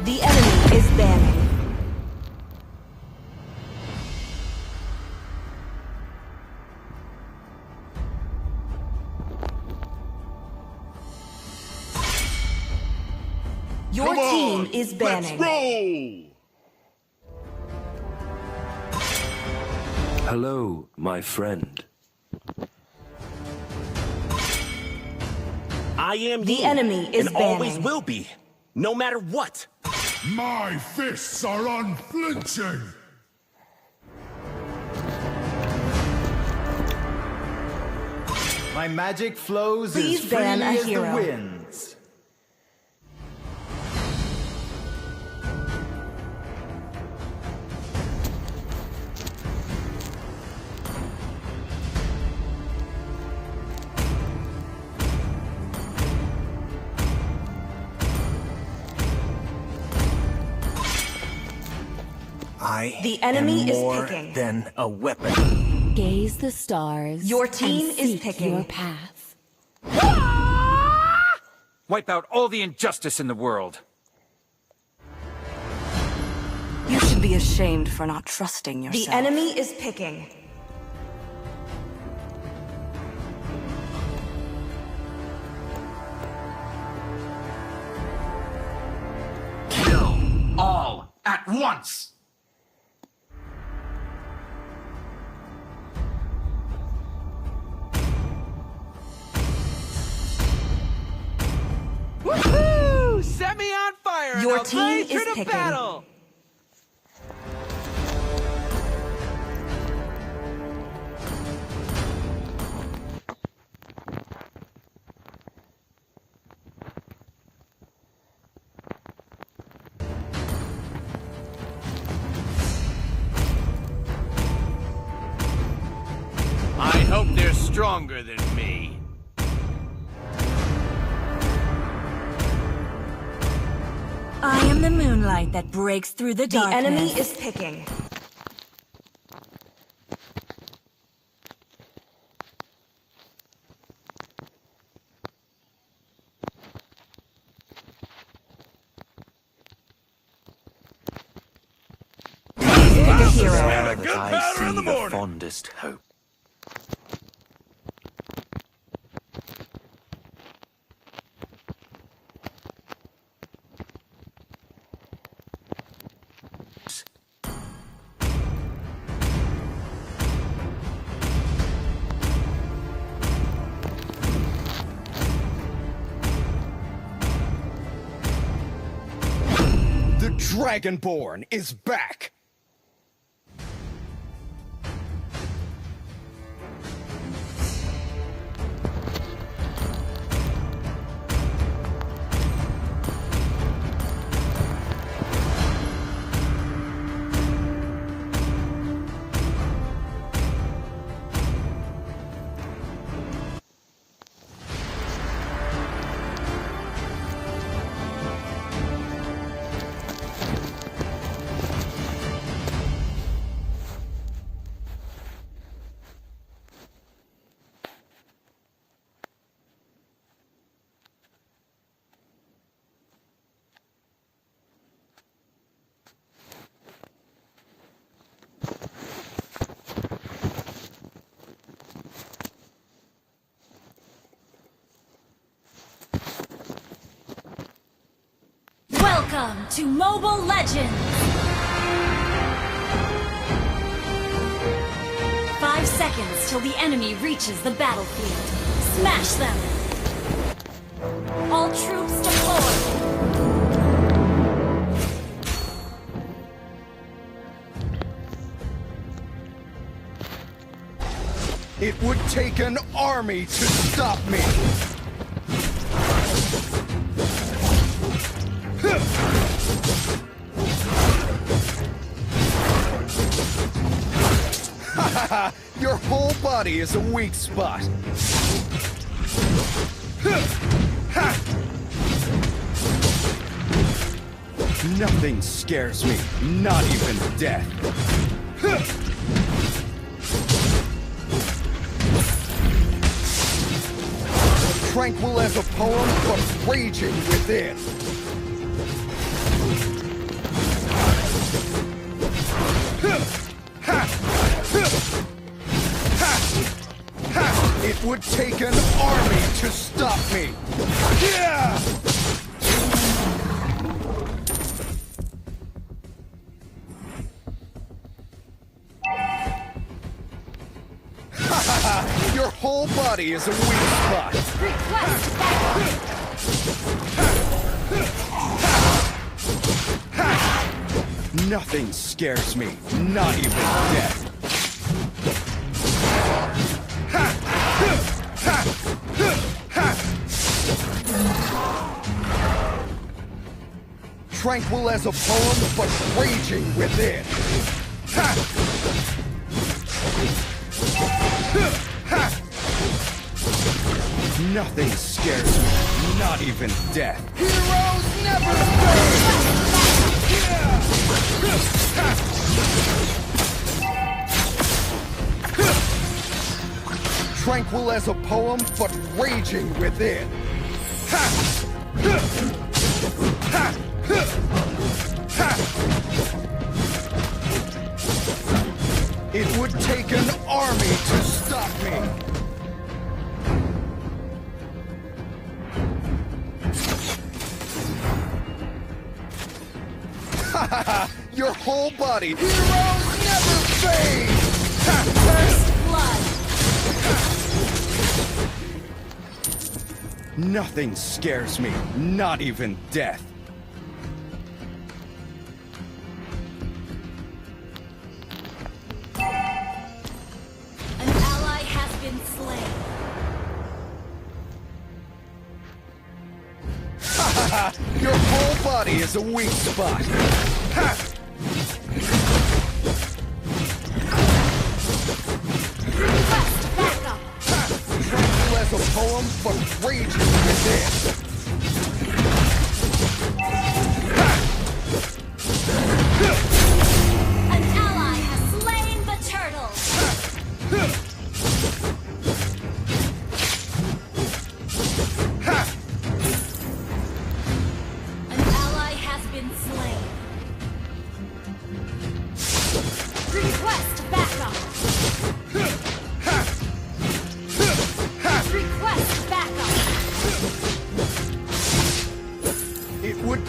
The enemy is banning. Your team is banning. Hello, my friend. I am The he, enemy is and always banning. will be, no matter what. My fists are unflinching! My magic flows Please as ban freely a as hero. the winds. I enemy am is more picking. than a weapon. Gaze the stars. Your team and is seek picking. your path. Wipe out all the injustice in the world. You should be ashamed for not trusting yourself. The enemy is picking. Kill all at once. Woohoo! Set me on fire! Your and I'll team blaze is through the picking. battle. I hope they're stronger than me. I am the moonlight that breaks through the The darkness. enemy is picking. Pick a hero. That I see the fondest hope. The Dragonborn is back! Welcome to Mobile Legends! 5 seconds till the enemy reaches the battlefield. Smash them! All troops deployed! It would take an army to stop me! Your whole body is a weak spot. Nothing scares me, not even death. Tranquil as a poem, but raging within. It would take an army to stop me. Yeah! Your whole body is a weak spot. Request backup! Nothing scares me, not even death. Tranquil as a poem, but raging within. Nothing scares me, not even death. Heroes never fail! Tranquil as a poem, but raging within. It would take an army to stop me. Your whole body. Heroes never fade! First blood! Nothing scares me, not even death. An ally has been slain. Your whole body is a weak spot. Request backup! Tranquil as a poem, but raging within.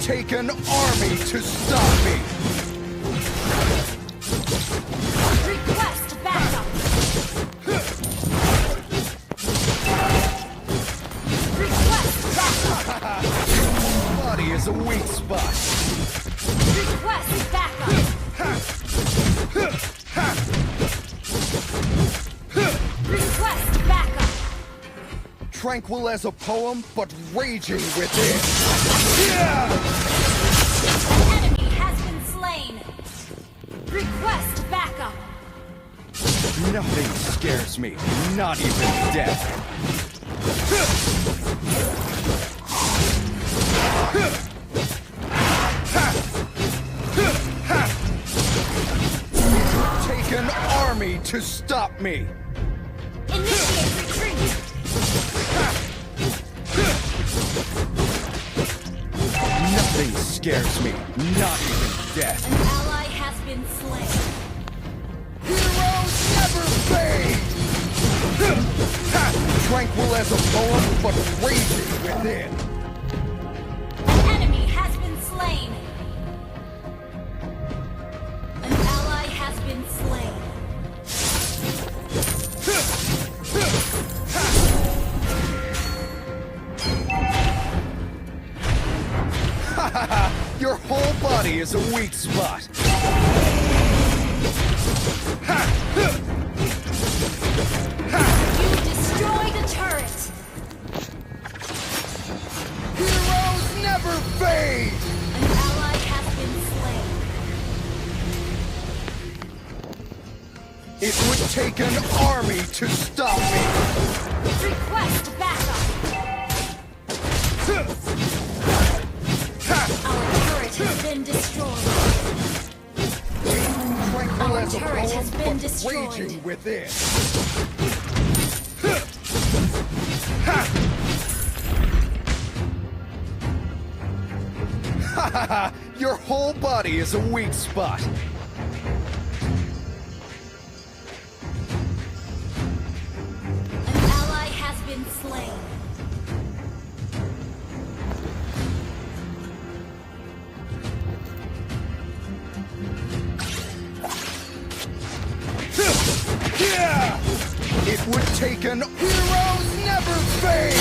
take an army to stop me. Request backup. Request backup. Body is a weak spot. Request backup. Request backup. Tranquil as a poem, but raging within. Yeah! An enemy has been slain. Request backup. Nothing scares me, not even death. Take an army to stop me. Initiate retreat. Nothing scares me, not even death. An ally has been slain. Heroes never fade! Tranquil as a poem, but raging within. An enemy has been slain. An ally has been slain. Your whole body is a weak spot. You destroyed a turret. Heroes never fade! An ally has been slain. It would take an army to stop me. Request backup. Our turret has been destroyed. Tranquil Our as a turret has poem, been but destroyed. raging within. Your whole body is a weak spot. An ally has been slain. Yeah! It would take an heroes never fade!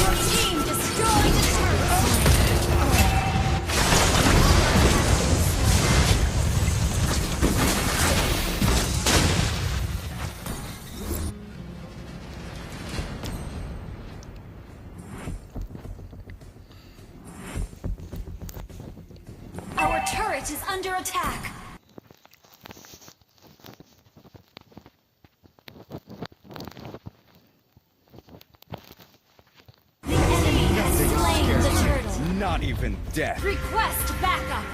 Your team destroyed a turret. Our turret is under attack. The enemy has slain the turtle. Not even death. Request backup.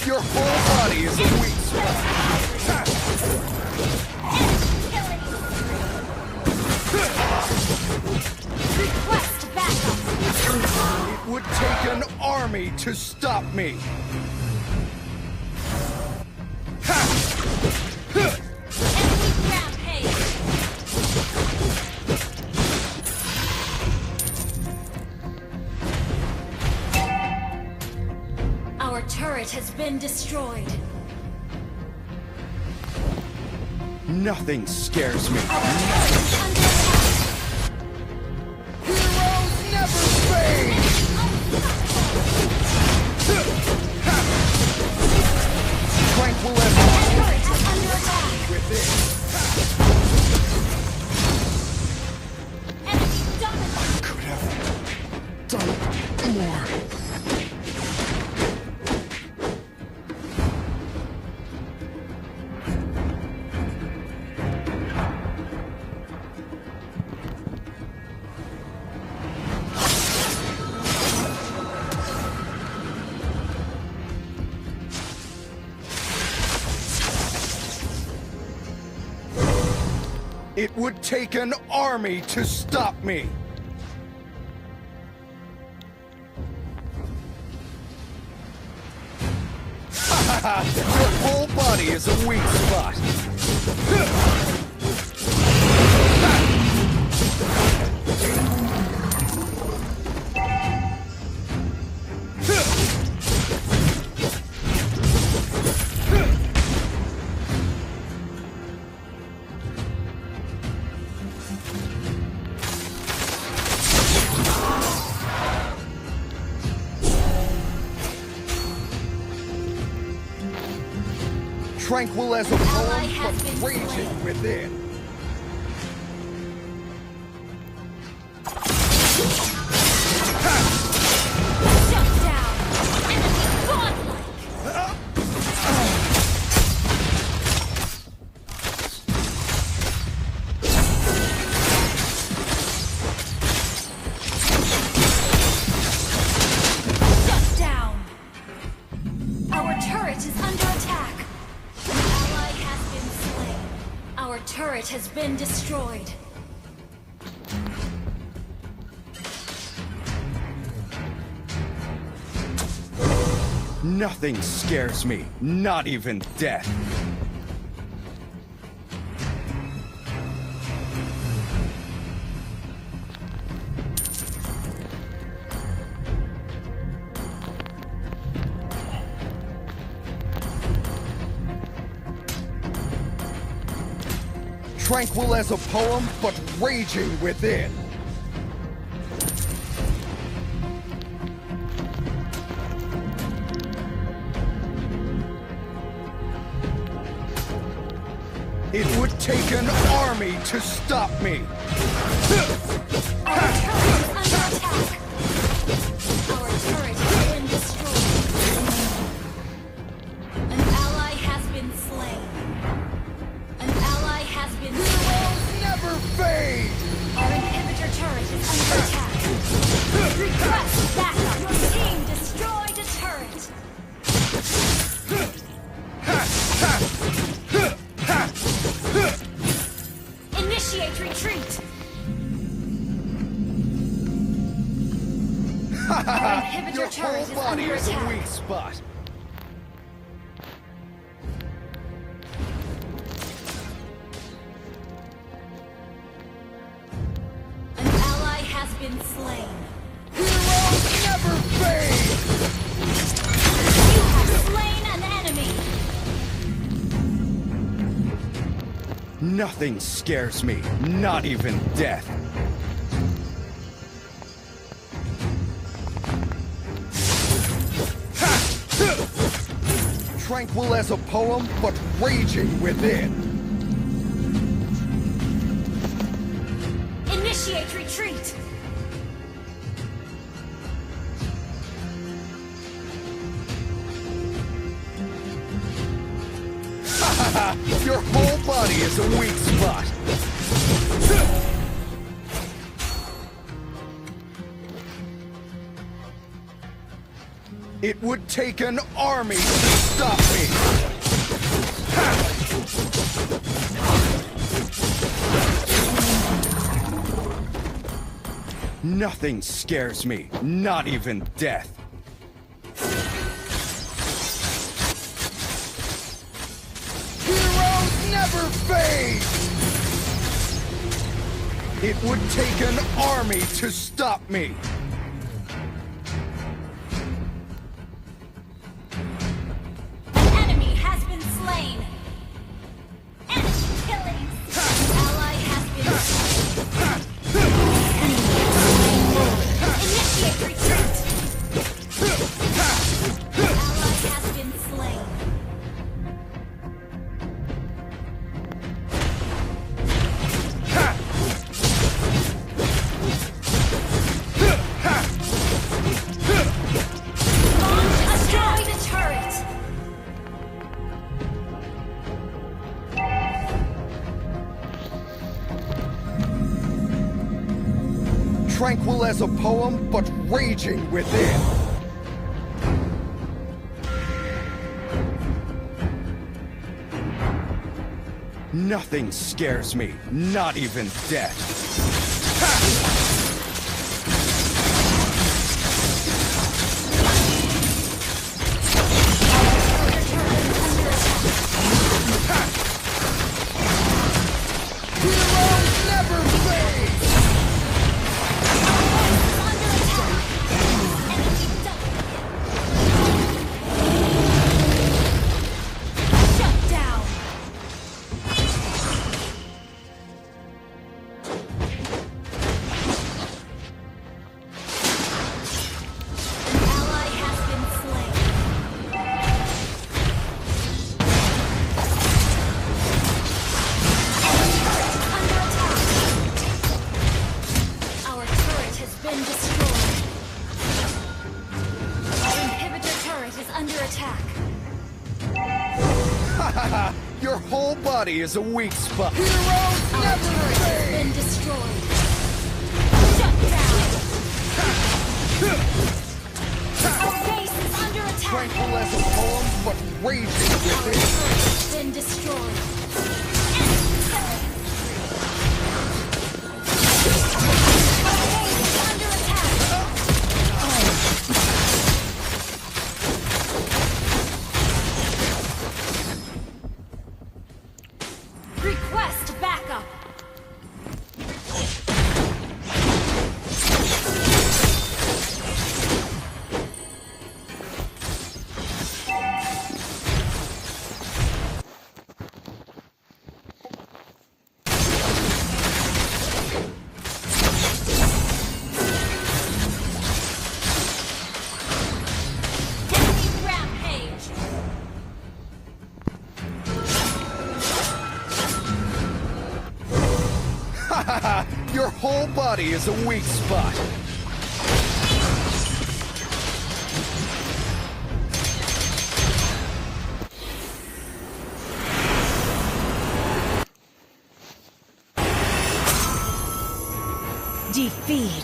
Your whole body is a weak spot. Request backup. It would take an army to stop me. Enemy rampage. Our turret has been destroyed. Nothing scares me. Our turret is under attack. Heroes never fade! Tranquil as Our turret is under attack. within. Enemy dominated. Could have done more. It would take an army to stop me. Your whole body is a weak spot. Tranquil as a poem, but raging within. Shut down! Enemy godlike! Shut down! Our turret is under attack! Our turret has been destroyed. Nothing scares me, not even death. Tranquil as a poem, but raging within. It would take an army to stop me. Our turret is under attack. Our turret has been destroyed. An ally has been slain. An ally has been slain. Never fade! Our inhibitor turret is under attack. Request backup. Your team destroyed a turret. Initiate retreat. Our inhibitor Your turret whole is body under is a attack. weak spot. An ally has been slain. Heroes never fade! You have slain an enemy. Nothing scares me, not even death. Tranquil as a poem, but raging within. Initiate retreat. Your whole body is a weak spot. It would take an army to stop me. Nothing scares me, not even death. Heroes never fade! It would take an army to stop me. An enemy has been slain. Enemy killing. Ally has been slain. Initiate retreat. Ally has been slain. Destroy the turret. Tranquil as a poem, but raging within. Nothing scares me, not even death. attack. Hahaha! Your whole body is a weak spot. Heroes never fail! Been destroyed. Shut down. Our base is under attack. Tranquil as a poem, but raging within. Been destroyed. Request backup. Enemy rampage. Hahaha! Your whole body is a weak spot. Defeat.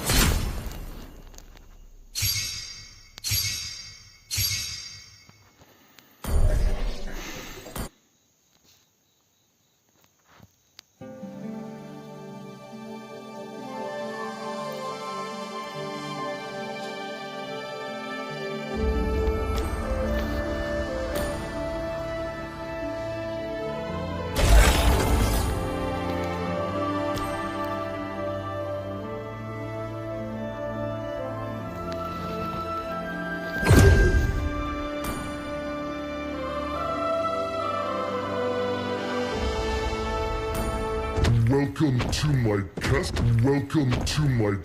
Welcome to my cast. Welcome to my.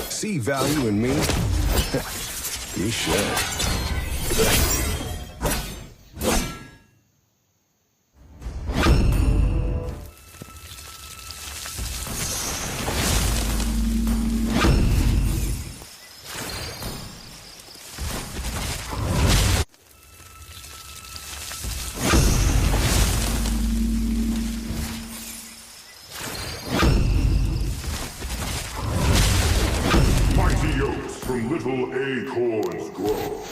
See value in me? You should. acorns grow.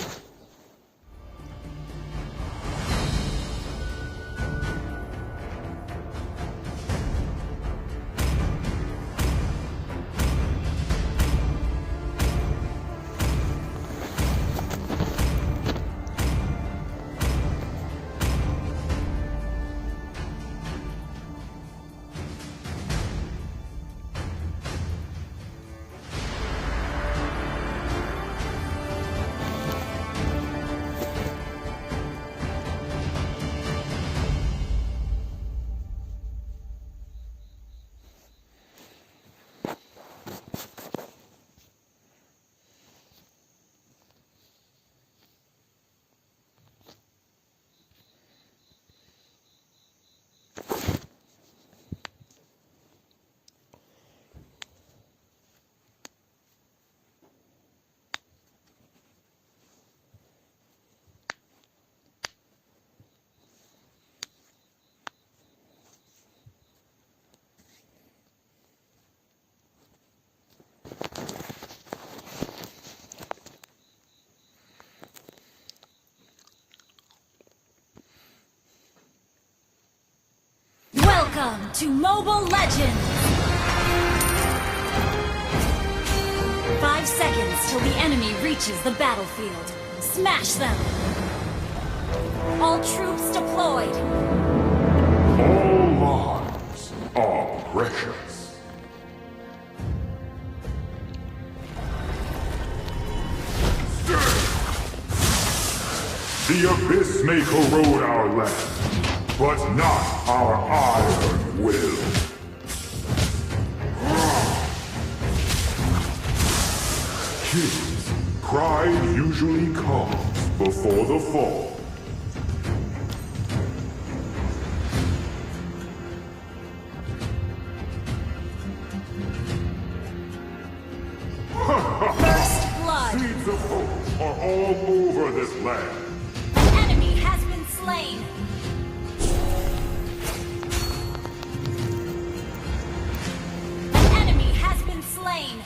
Welcome to Mobile Legends! 5 seconds till the enemy reaches the battlefield. Smash them! All troops deployed! All lives are precious. The Abyss may corrode our land, but not our iron will. Kids, pride usually comes before the fall. First blood! Seeds of hope are all over this land. An enemy has been slain! An enemy has been slain!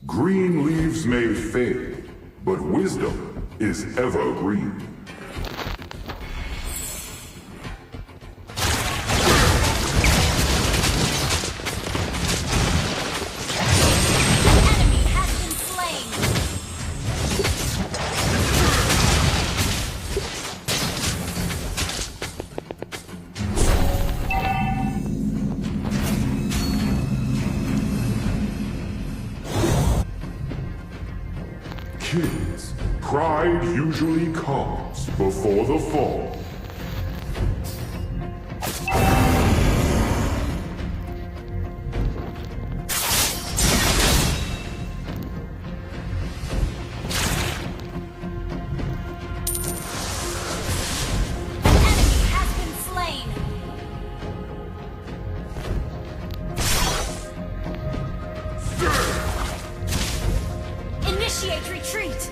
Green leaves may fade, but wisdom is evergreen. Kids, pride usually comes before the fall. Initiate retreat!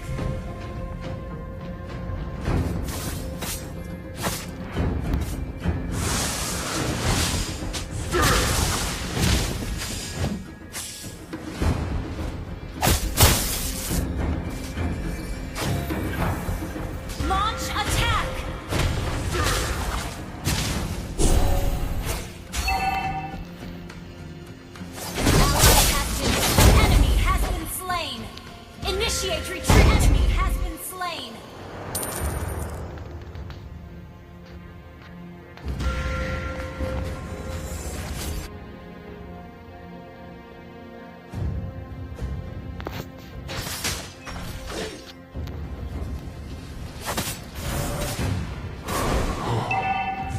Launch attack! Enemy has been slain! Initiate retreat! Enemy has been slain!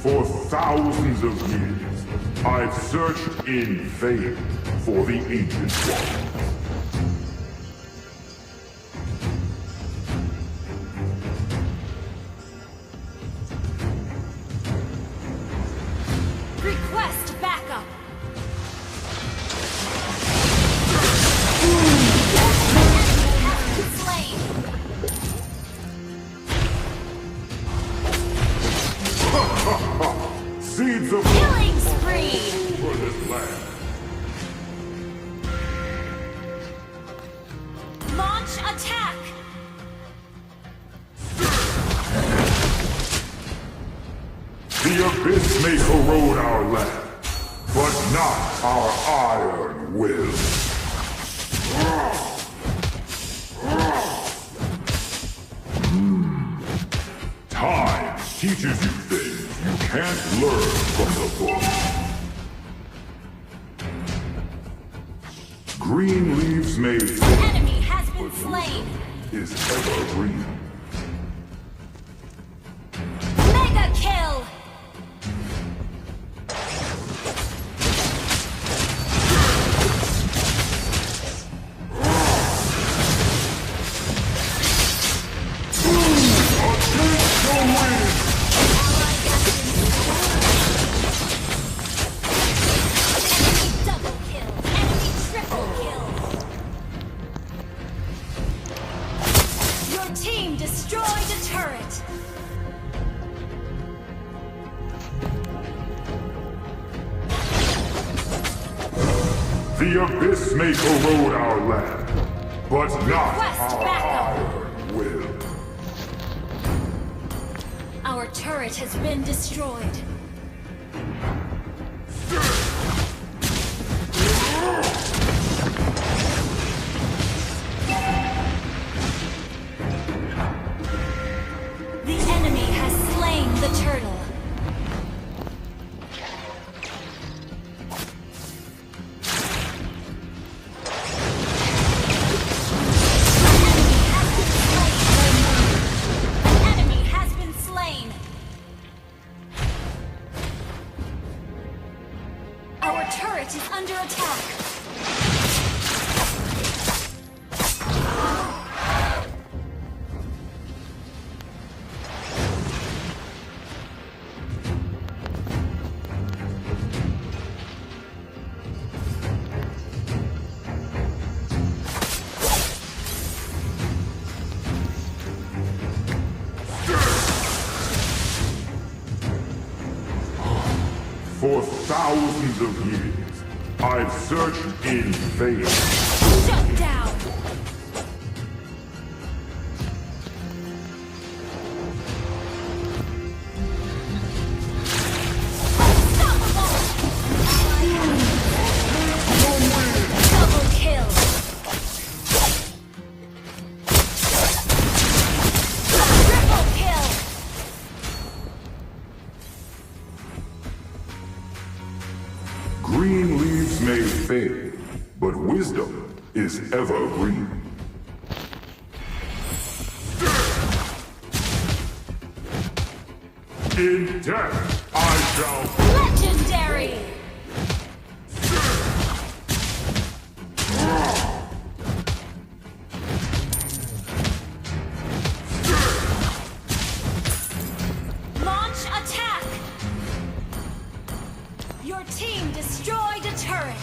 For thousands of years, I've searched in vain for the Ancient One. Request backup! Enemy has been slain! of Killing spree! for this land. Launch attack! The abyss may corrode our land, but not our iron will. Time teaches you things you can't learn from the book. Green leaves may An fade, enemy has been slain! is evergreen. Mega kill! Double kill! Enemy triple kill! Your team destroyed a turret! The abyss may corrode our land, but not Request our backup. iron will. Our turret has been destroyed. The enemy has slain the turtle. An enemy has been slain. Our turret is under attack. For thousands of years, I've searched in vain. Shut down. Double kill. Triple kill. Green leaves may fade, but wisdom is evergreen. In death, I shall... Legendary. Launch attack. Your team destroyed a turret.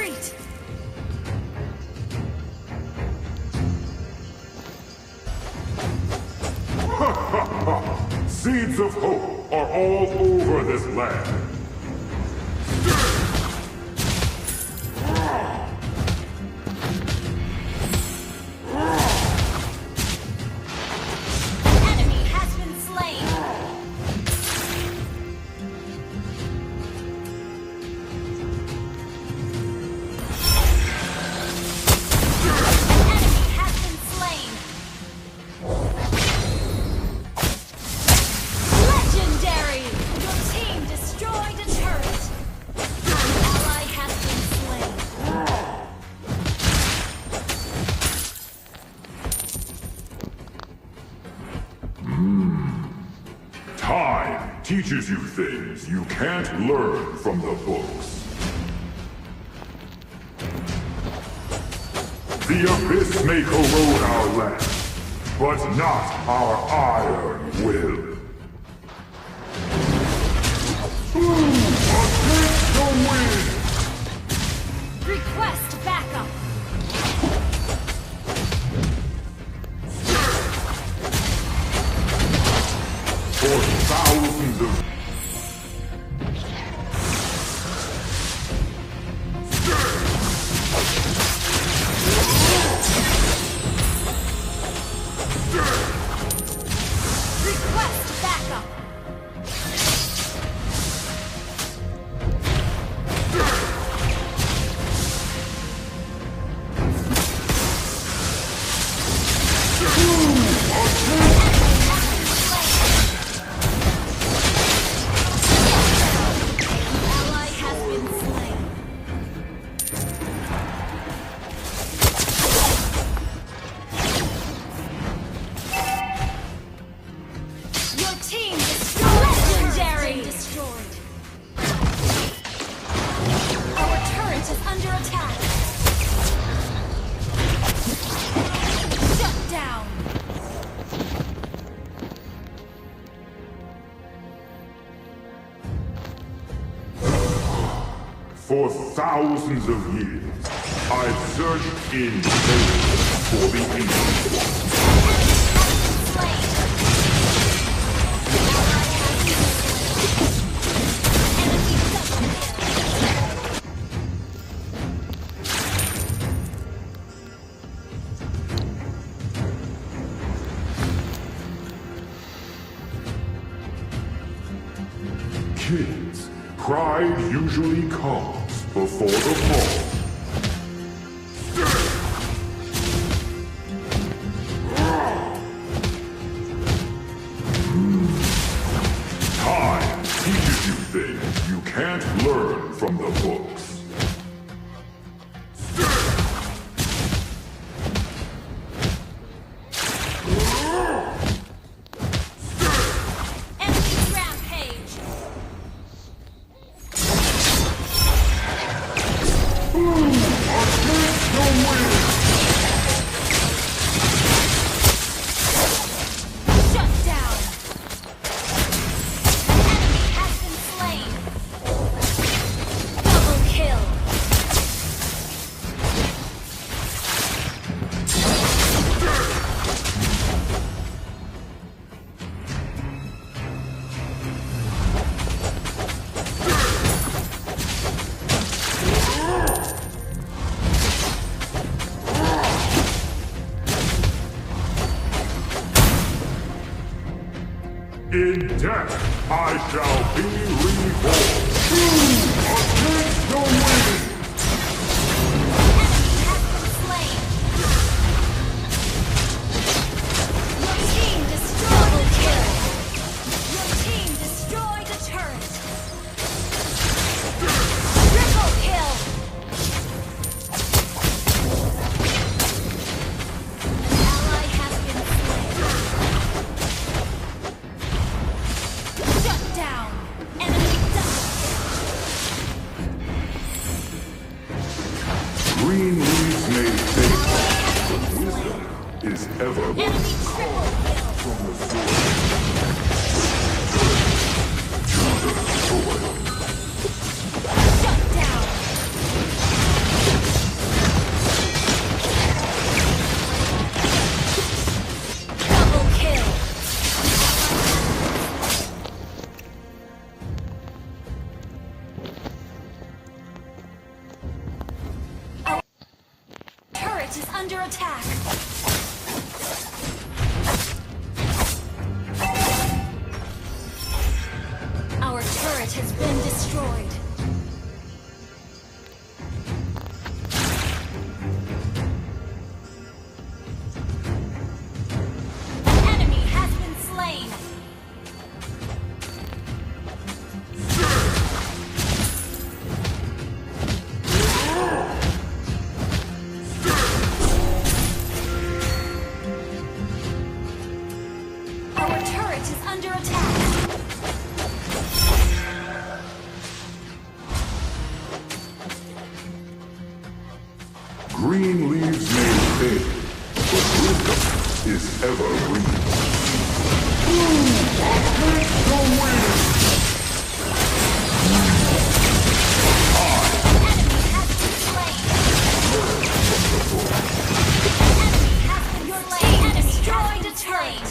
Retreat! Seeds of hope are all over this land. Enemy has been slain. Enemy has been slain. Legendary! Your team destroyed a turret. An ally has been slain. Time teaches you things you can't learn from the books. The abyss may corrode our land, but not our iron will. Against the wind! Request backup. For thousands of Request backup. Ally has been slain. Your team destroyed. Legendary. Destroyed. Our turret is under attack. Shut down. For thousands of years, I've searched in vain for the ancient one. Kids, pride usually comes before the fall. Time teaches you things you can't learn from the books. Enemy rampage. Against the wind! Shut down. An enemy has been slain. Double kill. In death, I shall be reborn. Against the wind! Enemy has been slain. Your team destroyed a kill. Your team destroyed a turret. Triple kill. An ally has been slain. Shut down. Enemy double Green leaves may fade, but wisdom is ever enemy triple kill. from the source. To the soil. Shut down. turret is under attack. Our turret has been destroyed. An enemy has been slain. Our turret is under attack. Green leaves may fade, but wisdom is evergreen. Destroyed a turret.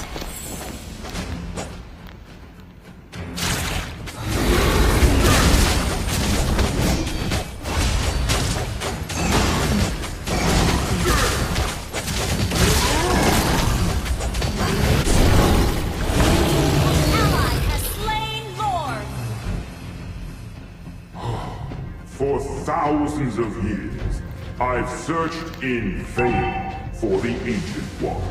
Ally has slain Lord. For thousands of years, I've searched in vain for the Ancient One.